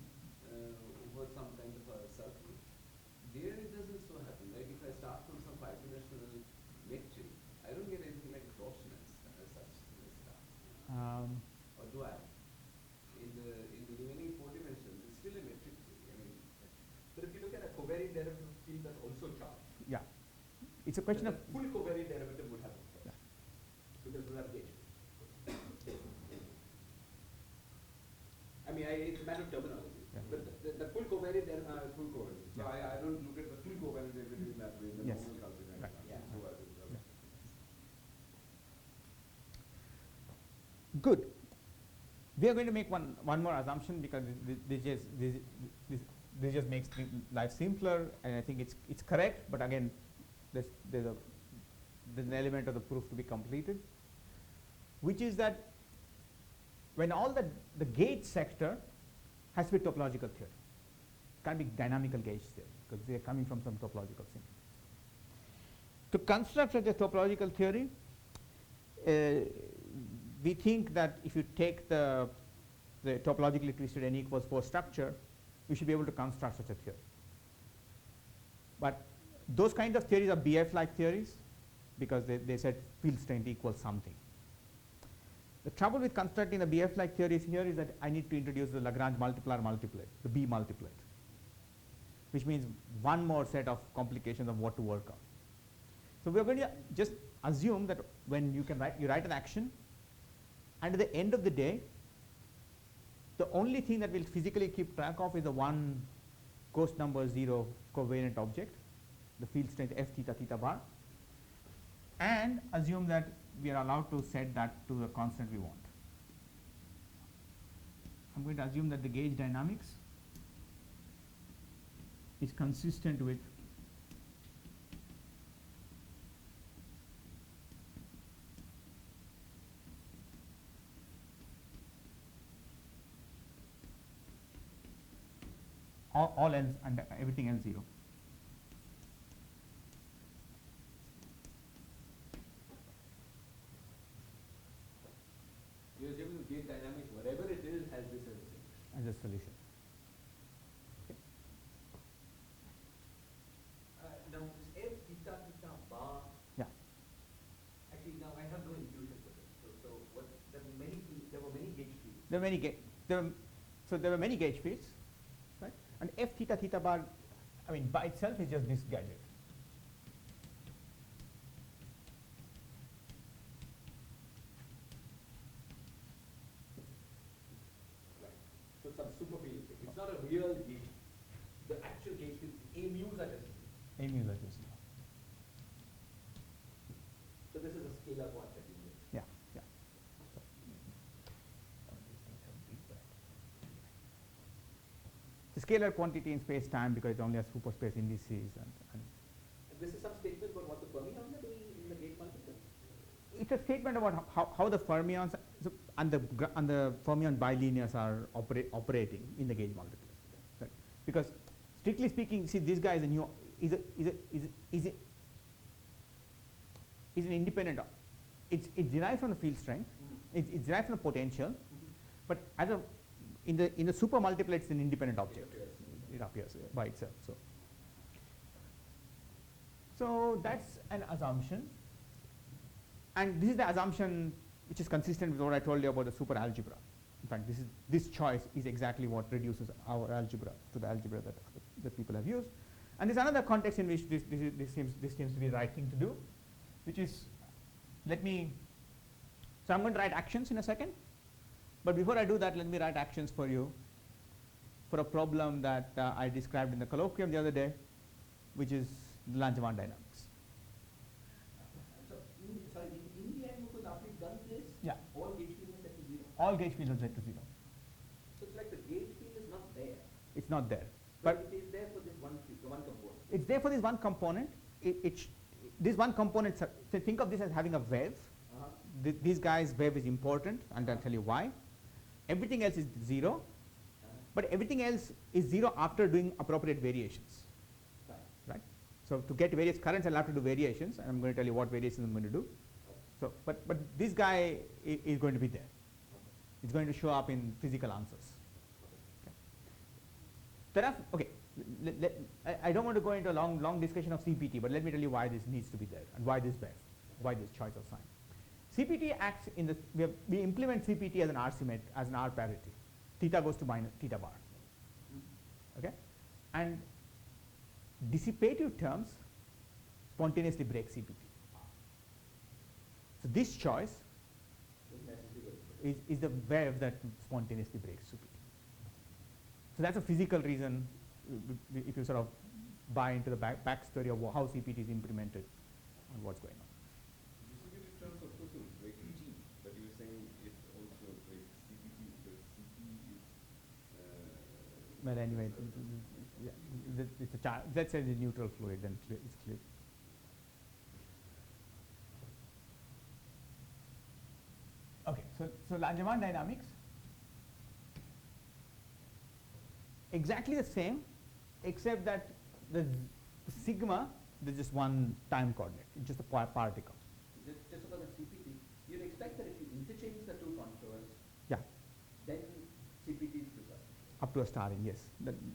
over some kind of a circle, there it doesn't so happen, right? If I start from some 5-dimensional metric, I don't get anything like torsion as such in the start. Or do I? In the remaining 4 dimensions, it's still a metric theory. I mean, but if you look at a covariant derivative field that's also charged, Yeah. It's a question then of the full covariant derivative would have a torsion. Yeah. Because we have gauge. I mean, it's a matter of terminology. Yeah. But the full covariant derivative. Full covariance. So Yeah. I don't look at the full covariance derivative in that way, in the Yes. normal calculation. Right. Yeah. So as a result. Yeah. Good. We are going to make one more assumption because this just makes life simpler, and I think it's correct. But again, there's an element of the proof to be completed, which is that when all the gauge sector has to be topological theory, can't be dynamical gauge theory because they are coming from some topological symmetry. To construct such a topological theory, we think that if you take the topologically twisted n equals 4 structure, we should be able to construct such a theory. But those kinds of theories are BF-like theories because they said field strength equals something. The trouble with constructing the BF-like theories here is that I need to introduce the Lagrange multiplier multiplet, the B multiplet, which means one more set of complications of what to work on. So we are going to just assume that when you write an action, and at the end of the day, the only thing that we'll physically keep track of is the one ghost number 0 covariant object, the field strength f theta theta bar, and assume that we are allowed to set that to the constant we want. I'm going to assume that the gauge dynamics is consistent with all else and everything else 0. You're assuming the gauge dynamics, whatever it is, has this as a solution. As a solution. Okay. Now, this f theta theta bar. Yeah. Actually, now I have no intuition for this. So what? There were many gauge fields. There were many gauge fields, right? And f theta theta bar, I mean, by itself is just this gadget. Right. So some super field thing. It's not a real gauge. The actual gauge fields, A mu's are just. A mu is just 0. So this is a scalar quantity. Yeah, yeah. The scalar quantity in space time because it only has superspace indices and And this is some statement about what the fermions are doing in the gauge multiple. it's a statement about how the fermions and the fermion bilinears are operating in the gauge multiplexer. Right? Because strictly speaking, see this guy is a new is an independent. It's derived from the field strength. It's derived from the potential, but as a in the super multiplet, it's an independent object. It appears by itself. So that's an assumption. And this is the assumption which is consistent with what I told you about the super algebra. In fact, this choice is exactly what reduces our algebra to the algebra that people have used. And there's another context in which this seems to be the right thing to do, which is so I'm going to write actions in a second. But before I do that, let me write actions for you for a problem that I described in the colloquium the other day, which is the Langevin dynamics. So, in the end, Mukund, after you've done this, Yeah. all gauge fields are set to 0. All gauge fields are set to 0. So it's like the gauge field is not there. It's not there. But it is there for this one field, the one component. It's there for this one component. This one component, so think of this as having a wave. This guy's wave is important, and I'll tell you why. Everything else is 0. but everything else is 0 after doing appropriate variations. Fine. Right? So to get various currents, I'll have to do variations, and I'm going to tell you what variations I'm going to do. Okay. So, but this guy is going to be there. Okay. It's going to show up in physical answers. Okay. There are, okay, I don't want to go into a long discussion of CPT, but let me tell you why this needs to be there and why this BEF, why this choice of sign. CPT acts in the, we implement CPT as an R symmetry, as an R parity. Theta goes to minus theta bar. Okay? And dissipative terms spontaneously break CPT. So this choice is the wave that spontaneously breaks CPT. So that's a physical reason if you sort of buy into the backstory of how CPT is implemented and what's going on. Distributed terms of course will break T, but you were saying it also breaks CPT because CP is. Well, anyway, yeah, it's a let's say the neutral fluid, then it's clear. Okay, so Langevin dynamics, exactly the same, except that the sigma, there's just one time coordinate, it's just a particle. Just about the CPT, you'd expect that if you interchange the two contours, Yeah, then CPT is preserved. up to a starring, yes.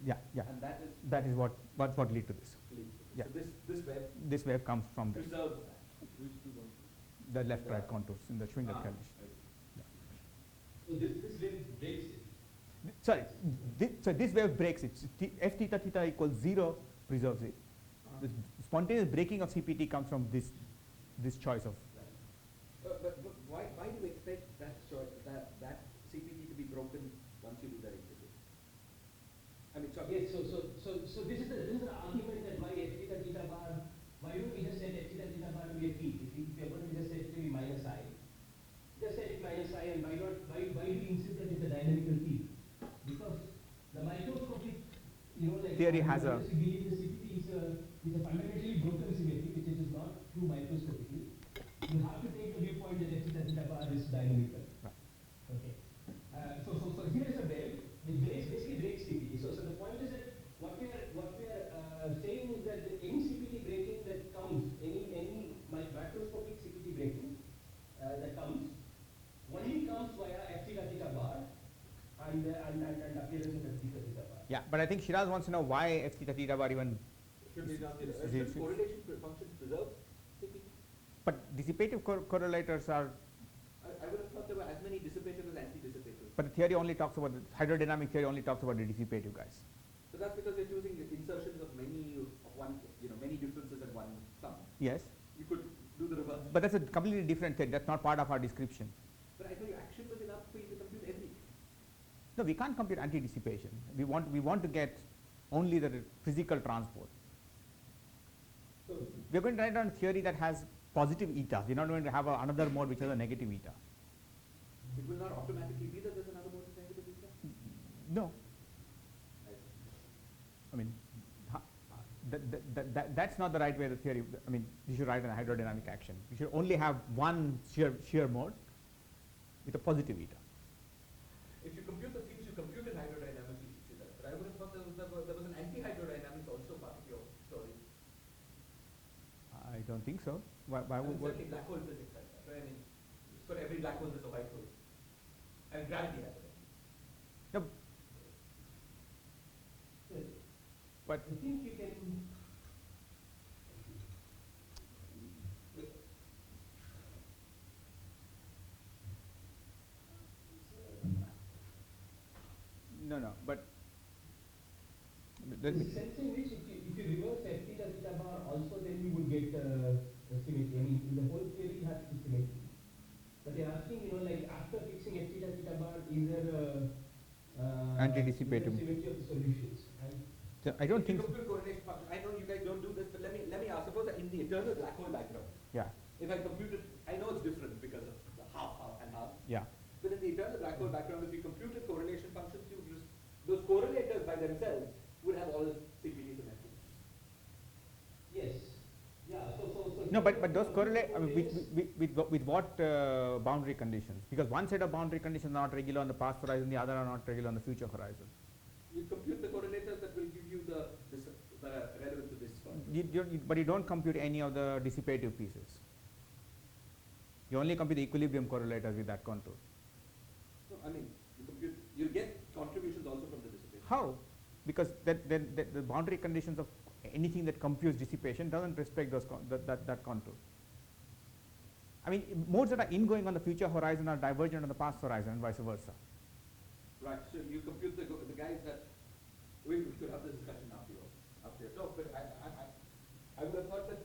Yeah. And that is That is what lead to this. Yeah. So this wave This wave comes from this, preserves that. Which two ones? the left-right contours in the Schwinger condition. So this wave breaks it. Sorry, so this wave breaks it. F theta theta equals 0 preserves it. The spontaneous breaking of CPT comes from this choice of. But why do you expect that CPT to be broken once you do that integration? I mean, so Yes, so this is the argument that why f theta theta bar, why don't we just set f theta theta bar to be a field? If we are going to just set it to be minus I, just set it minus I, and why do you insist that it's a dynamical field? Because the microscopic, like Theory has a. we believe the CPT is a fundamentally broken symmetry, which is not true microscopically. You have to take the viewpoint that f theta theta bar is dynamical. Right. Okay. So here is a wave which basically breaks CPT. So the point is that what we are saying is that any CPT breaking that comes, any macroscopic CPT breaking that comes, only comes via f theta theta bar and appearance of f theta theta bar. Yeah, but I think Shiraz wants to know why f theta theta bar even. should correlation functions preserve CPT? But dissipative correlators are. I would have thought there were as many dissipative as anti-dissipative. But the theory only talks about the hydrodynamic theory only talks about the dissipative guys. So that's because you're choosing insertions of many differences in one sum. Yes. You could do the reverse. But that's a completely different theory. That's not part of our description. But I thought your action was enough for you to compute everything. No, we can't compute anti-dissipation. We want to get only the physical transport. So We're going to write down a theory that has positive eta. We're not going to have another mode which has a negative eta. It will not automatically be that there's another mode of negative beta? No. I see. I mean, that's not the right way the theory. I mean, you should write a hydrodynamic action. You should only have one shear mode with a positive eta. If you compute the fields you compute in hydrodynamics, you should see that. But I would have thought there was an anti-hydrodynamics also part of your story. I don't think so. Why would Certainly black hole physics like that, right? I mean, for every black hole there's a white hole. And gravity has it. no, but I think you can. no, but The sense in which if you reverse f theta theta bar also, then you would get symmetry. I mean, in the whole theory has to symmetry. But they're asking, like after fixing f theta theta bar, is there Anti-dissipative. symmetry of the solutions? And so I don't think so. Compute correlation function. I know you guys don't do this, but let me ask. Suppose that in the eternal black hole background, Yeah, if I compute it, I know it's different because of the half and half. yeah. But in the eternal black hole background, if you computed correlation functions, you would just those correlators by themselves would have all CPT symmetry. yes, yeah. So No, but those correlate I mean, with what boundary conditions? Because one set of boundary conditions are not regular on the past horizon, the other are not regular on the future horizon. You compute the correlators that will give you the relevant to this contour. But you don't compute any of the dissipative pieces. You only compute the equilibrium correlators with that contour. No, I mean, you get contributions also from the dissipation. How? Because the boundary conditions of anything that computes dissipation doesn't respect those that contour. I mean, modes that are ingoing on the future horizon are divergent on the past horizon and vice versa. Right. So you compute the guys that we could have this discussion after your talk, but I would have thought that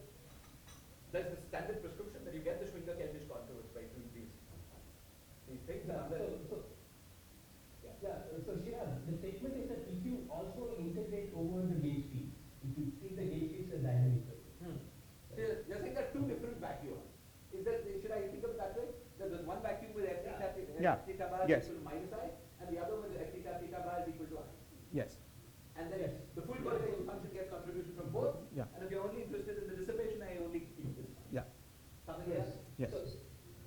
there's the standard prescription that you get the Schwinger-Keldysh contours by doing these things. Yeah, so Shirad, the statement is that if you also integrate over the gauge fields, if you treat the gauge fields as dynamical. So you're saying there are two different vacuum. Should I think of it that way? That there's one vacuum with f theta bar Yes. equal to minus I, and the other one with f theta bar is equal to I. Yes. And then the full correlation function gets contribution from both. Yeah. And if you're only interested in the dissipation, I only keep this one. Yeah. Something else? Yes. So,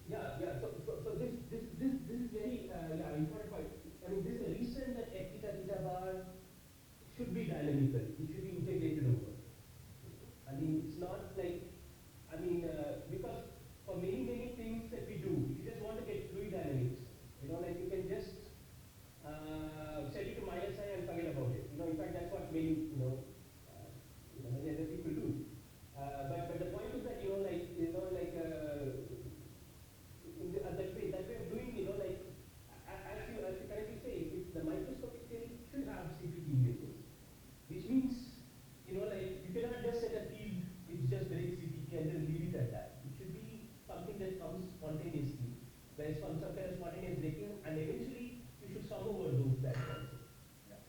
so this is very important point. I mean, this is a reason that f theta bar should be dynamical. It should be integrated over. I mean, it's not like, because for many things that we do, if you just want to get fluid dynamics, like you can just set it to minus I and forget about it. In fact, that's what many, many other people do. But the point is that, that way of doing, as you correctly say, if the microscopic theory should have CPT images, which means, you cannot just set a field which just breaks CPT and then leave it at that. It should be something that comes spontaneously, where it's some kind of spontaneous breaking, and eventually you should sum over that also. Yeah.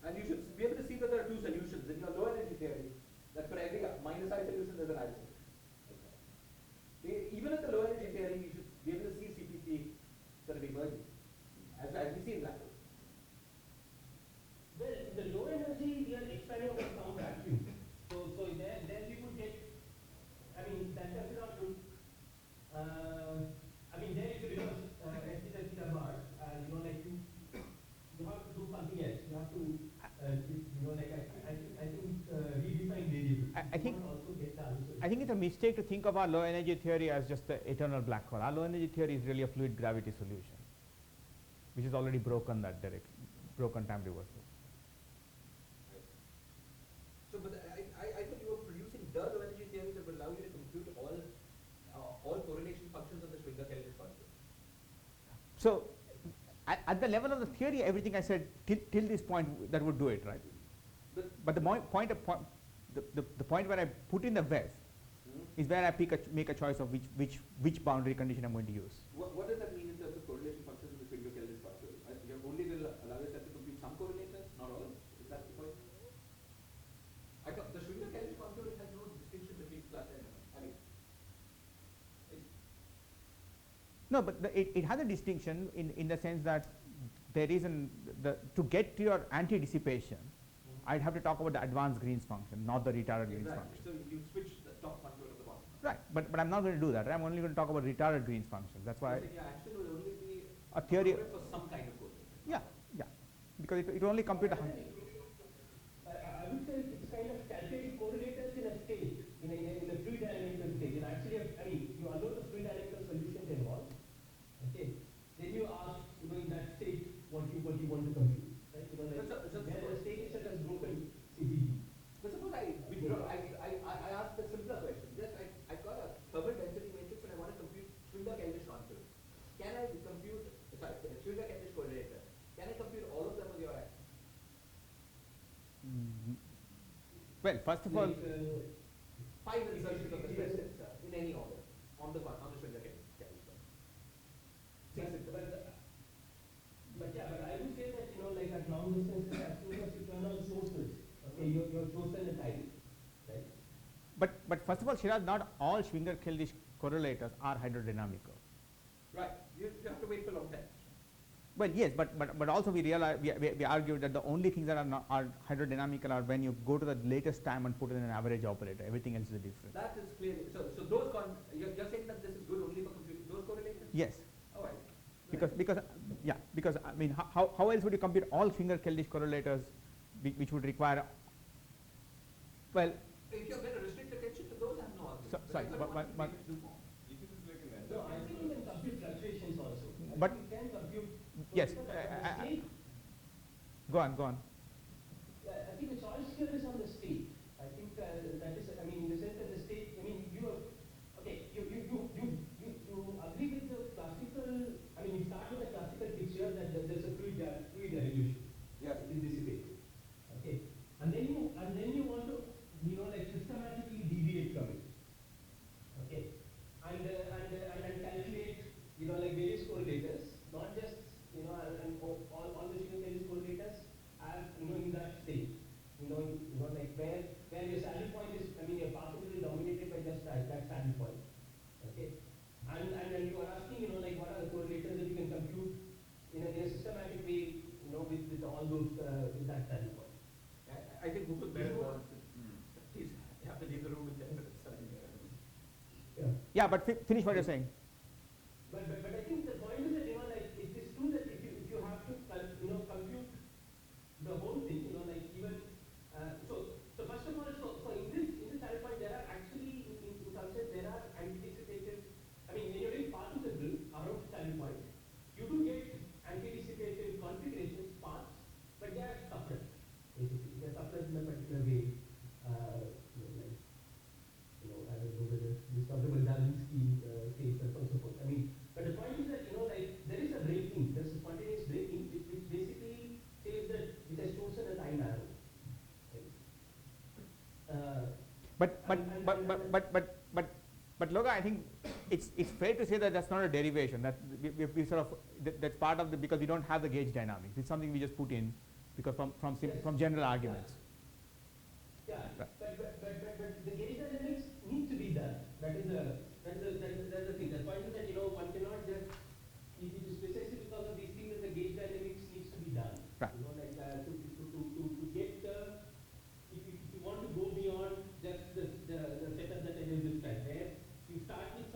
And you should be able to see that there are two solutions. In your low energy theory, that for every minus I solution, there's an I solution. Even in the low energy theory, you should be able to see CPT sort of emerging, as we see in black hole. Well, in the low energy, we are expanding over some vacuum. So there we would get, that turns out to, there if you reverse f theta bar, you have to do something else. You have to, redefine variables. I think it's a mistake to think of our low energy theory as just the eternal black hole. Our low energy theory is really a fluid gravity solution, which is already broken time reversal. So, but I thought you were producing the low energy theory that would allow you to compute all correlation functions of the Schwinger-Keldysh contour. So, at the level of the theory, everything I said till this point that would do it, right? But the point where I put in the Wes is where I make a choice of which boundary condition I'm going to use. What does that mean in terms of correlation functions in the Schwinger-Keldysh contour? You're only going to allow yourself to compute some correlators, not all? Is that the point? I thought the Schwinger-Keldysh contour has no distinction between plus and No, but it has a distinction in the sense that there is to get to your anti-dissipation, I'd have to talk about the advanced Green's function, not the retarded Green's function. So you switch the top contour to the bottom. Right, but I'm not going to do that. Right? I'm only going to talk about retarded Green's function. That's why Your action will only be a theory for some kind of correlation. Yeah, because it only compute a I would say it's kind of calculating correlators in a state, in a fluid dynamical state. And actually, you allow the fluid dynamical solution to evolve. Okay, then you ask, in that state, what you want to compute, right? Where the state itself has broken CPT. But suppose I asked a simpler question. Just I've got a thermal density matrix and I want to compute Schwinger-Keldysh contour. Can I compute Schwinger-Keldysh correlator? Can I compute all of them with your action? Well, first of all, 5 insertions of the stress tensor in any order on the Schwinger-Keldysh contour. But I would say that, at long distances, as soon as you turn on sources, okay, you're chosen the time, right? but first of all, Shiraz, not all Schwinger-Keldysh correlators are hydrodynamical. Right. You have to wait for long time. Well, yes, but also we realize we argue that the only things that are hydrodynamical are when you go to the latest time and put in an average operator. Everything else is a difference. That is clearly so. Those you're saying that this is good only for computing those correlators? Yes. All right. Because Yeah, because I mean, how else would you compute all finger Keldysh correlators, which would require, well, If you're going to restrict attention to those, I have no argument. So- But sorry, if I but- want to but- be able to do more. If it is like an No, I think you can compute fluctuations also. I But- think you can compute. yes, because the state, go on, go on. I think the choice here is on the state. I think that is, I mean, in the sense that the state, I mean, you are, okay, you agree with the classical, I mean, you start with the classical picture that there's a fluid evolution. Yes. It is dissipated. Okay. And then you want to, like systematically deviate from it. Okay. And calculate, like various correlators, not just, and all the various correlators are, in that state. Like where your saddle point is, I mean, your path will be dominated by just that saddle point. Okay. And you are asking, like what are the correlators that you can compute in a systematic way, with all those, with that saddle point. I think Google Better Google- Hmm. Please, you have to leave the room in 10 minutes. Yeah. Yeah, but finish what you're saying. But I think the point is that, like it is true that if you have to, compute the whole thing, like even, so first of all, so in this saddle point, there are actually, in concept, there are anticipated, I mean, when you're doing participles around the saddle point, you do get anticipated configurations, paths, but they are suppressed, basically. They're suppressed in a particular way, I don't know whether this comfortable Darwinski case and so on so forth. I mean, but the point is that, like there is a breaking, there is a spontaneous breaking, which basically says that it has chosen a time arrow. Right? But Loga, I think it's fair to say that that's not a derivation. That we sort of that's part of the, because we don't have the gauge dynamics. It's something we just put in because from general arguments. Yeah, Right. but the gauge dynamics need to be done. That's the thing. The point is that one cannot just, it is precisely because of these things that the gauge dynamics needs to be done. Right. Like to get the, if you want to go beyond just the setup that I just described, where you start with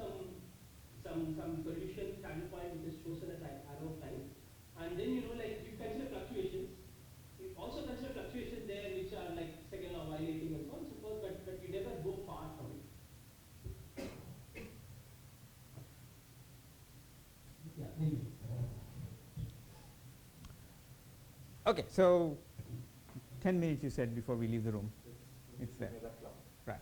some solution saddle point which is chosen at arrow of time, and then like you consider fluctuations. You also consider fluctuations there which are like second law violating and so on and so forth, but you never go far from it. Yeah, maybe. Okay, so 10 minutes you said before we leave the room. It's there. Right.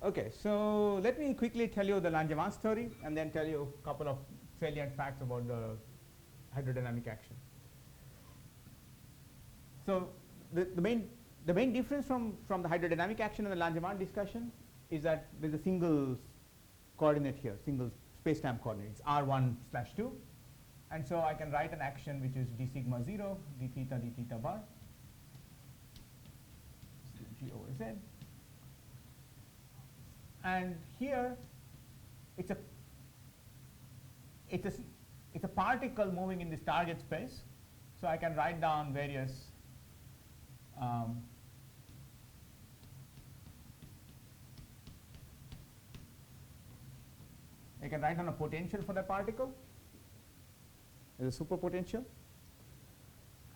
Okay, so let me quickly tell you the Langevin story and then tell you a couple of salient facts about the hydrodynamic action. So the main difference from the hydrodynamic action and the Langevin discussion is that there's a single coordinate here, single space-time coordinate. It's r1/2, and so I can write an action which is d sigma 0, d theta bar, g over z. And here it's a particle moving in this target space, so I can write down various I can write down a potential for that particle, there's a superpotential,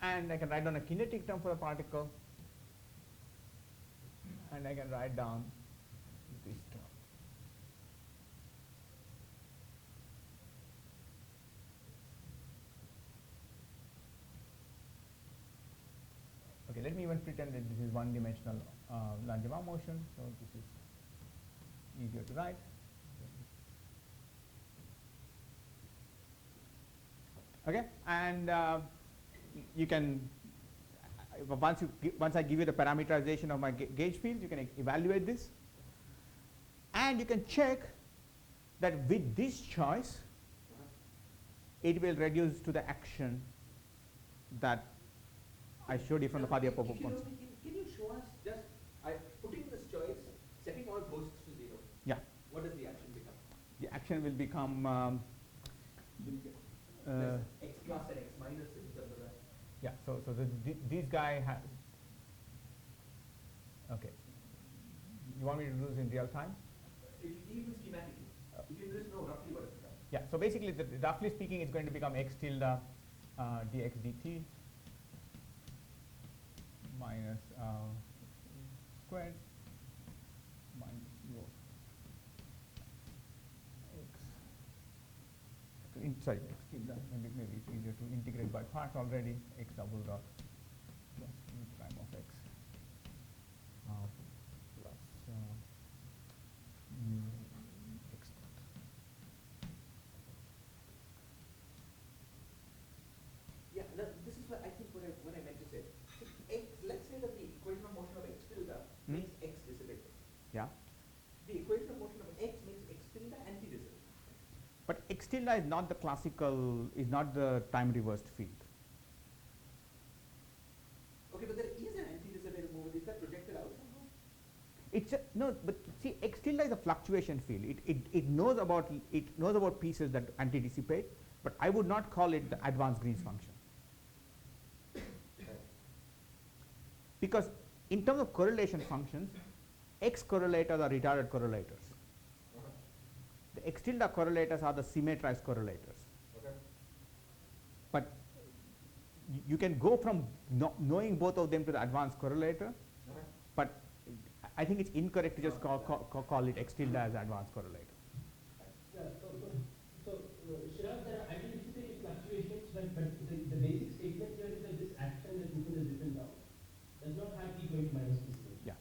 and I can write down a kinetic term for the particle, and I can write down this term. Okay, let me even pretend that this is one-dimensional Langevin motion, so this is easier to write. Okay, and you can once I give you the parameterization of my gauge fields, you can evaluate this, and you can check that with this choice, it will reduce to the action that I showed you from the Fadia-Popov concept. Can you show us just putting this choice, setting all ghosts to 0? Yeah, What does the action become? the action will become X plus and X minus in terms of that. yeah. So this guy has. Okay. You want me to do this in real time? Even schematically. You can just know roughly what it's become. Yeah. So basically, roughly speaking, it's going to become x tilde dx dt minus squared minus u of x. Sorry, x tilde. Maybe it's easier to integrate by parts already. X double dot plus u prime of x plus mu x dot. Yeah, no, this is what I think what I meant to say. So x, let's say that the equation of motion of x tilde makes x dissipated. Yeah. The equation of motion of x makes x tilde anti-dissipated. But x tilde is not the classical, is not the time reversed field. Okay, but there is an anti-dissipated movement. Is that projected out somehow? It's no, but see, x tilde is a fluctuation field. It knows about pieces that anti-dissipate, but I would not call it the advanced Green's function. Because in terms of correlation functions, x correlators are retarded correlators. The x tilde correlators are the symmetrized correlators. Okay. But you can go from knowing both of them to the advanced correlator, Okay. but I think it's incorrect to just call it x tilde as advanced correlator. Yeah, Shirag, there are anti-dissipating fluctuations, but the basic statement here is that this action that Newton has written down does not have t going to minus t squared. Yeah.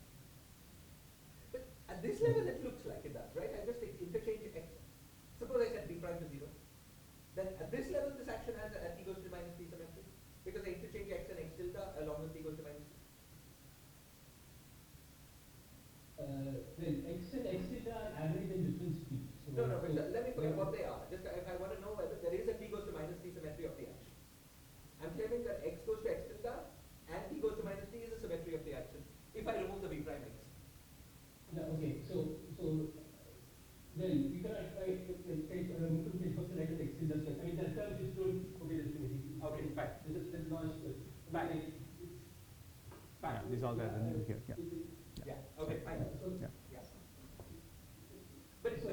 But at this level, it looks like it does, right? I just interchange x. Suppose I set b prime to 0. Then at this level, this action has a t goes to minus t symmetry because I interchange x and x tilde along with t goes to minus t. Well, x and x tilde are average and difference p. So No, but let me forget what they are. Just if I want to know whether there is a t goes to minus t symmetry of the action. I'm claiming that x goes to x tilde and t goes to minus t is a symmetry of the action if I remove the b prime x. Yeah, okay. Well, you cannot Newton can first write an x tilde square. I mean, that term just don't forget it. Okay, fine. This is not Fine. Yeah, this all has a new here. Yeah. Yeah. Okay. Fine. Yeah. Yeah. But it's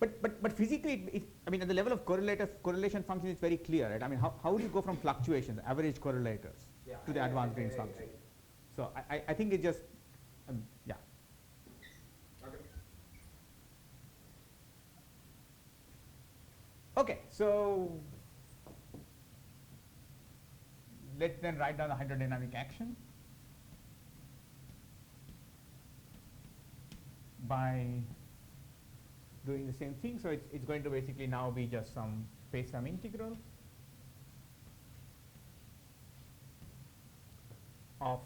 But physically, I mean, at the level of correlation function, it's very clear, right? I mean, how do you go from fluctuations, average correlators, to the advanced Green's function? So I think it just, yeah. Okay, so let's then write down the hydrodynamic action by doing the same thing. So it's going to basically now be just some space time integral of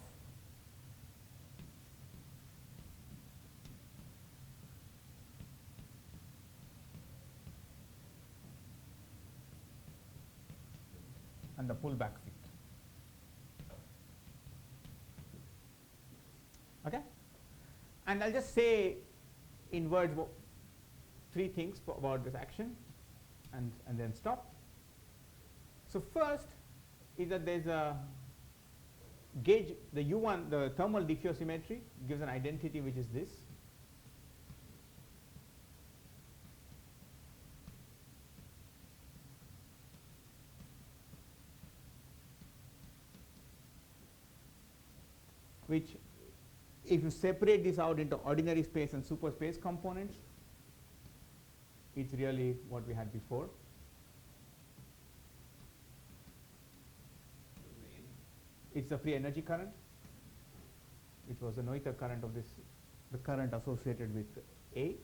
and the pullback field. Okay? And I'll just say in words three things about this action and then stop. So first is that there's a gauge, the U1, the thermal diffeosymmetry gives an identity which is this. Which, if you separate this out into ordinary space and superspace components, it's really what we had before. It's the free energy current, which was the Noether current of this, the current associated with A.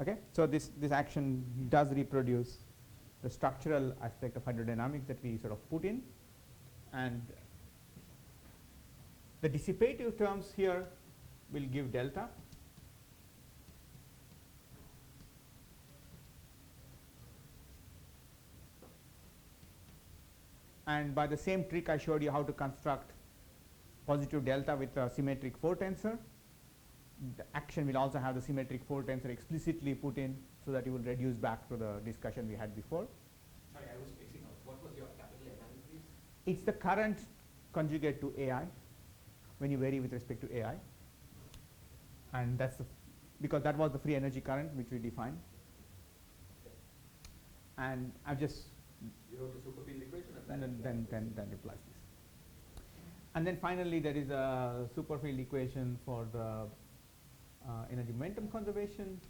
Okay, so this action does reproduce the structural aspect of hydrodynamics that we sort of put in, and the dissipative terms here will give delta. And by the same trick, I showed you how to construct positive delta with a symmetric 4 tensor. The action will also have the symmetric 4 tensor explicitly put in so that you will reduce back to the discussion we had before. Sorry, I was spacing out. What was your capital M and please? it's the current conjugate to AI when you vary with respect to AI. And that's because that was the free energy current which we defined. And I've just You wrote a superfield equation and then replies this. And then finally there is a superfield equation for the energy momentum conservation.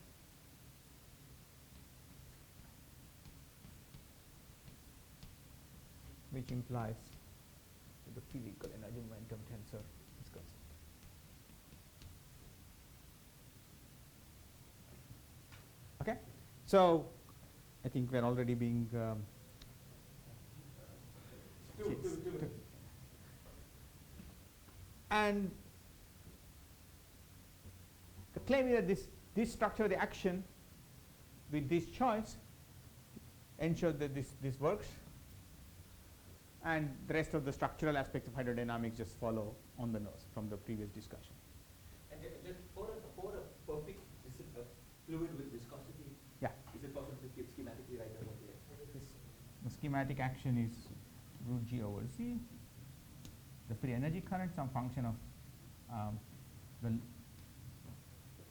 Which implies that the physical energy momentum tensor is constant. Okay, so I think we're already being and the claim is that this structure of the action with this choice ensures that this works, and the rest of the structural aspects of hydrodynamics just follow on the nose from the previous discussion. And just for a perfect fluid with viscosity, Yeah. is it possible to schematically write down what the This, the schematic action is root G over C. The free energy current, some function of the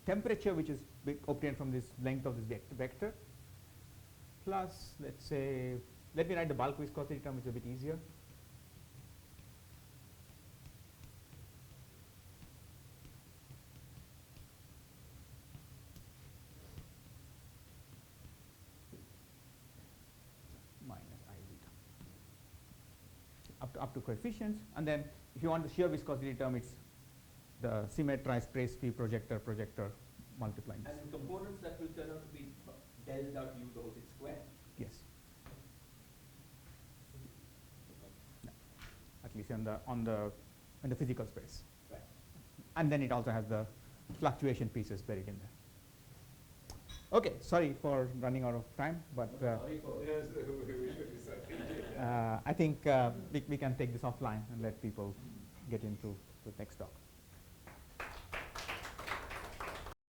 temperature which is obtained from this length of this vector, plus, let's say, let me write the bulk viscosity term, which is a bit easier. Minus I zeta. Up to coefficients. And then if you want the shear viscosity term, it's the symmetrized trace free projector multiplying this. And the components that will turn out to be del dot u the whole thing squared. Yes. Yeah. At least in the physical space. Right. And then it also has the fluctuation pieces buried in there. Okay, sorry for running out of time, but Sorry for yes, we should be sorry. I think we can take this offline and let people get into the next talk.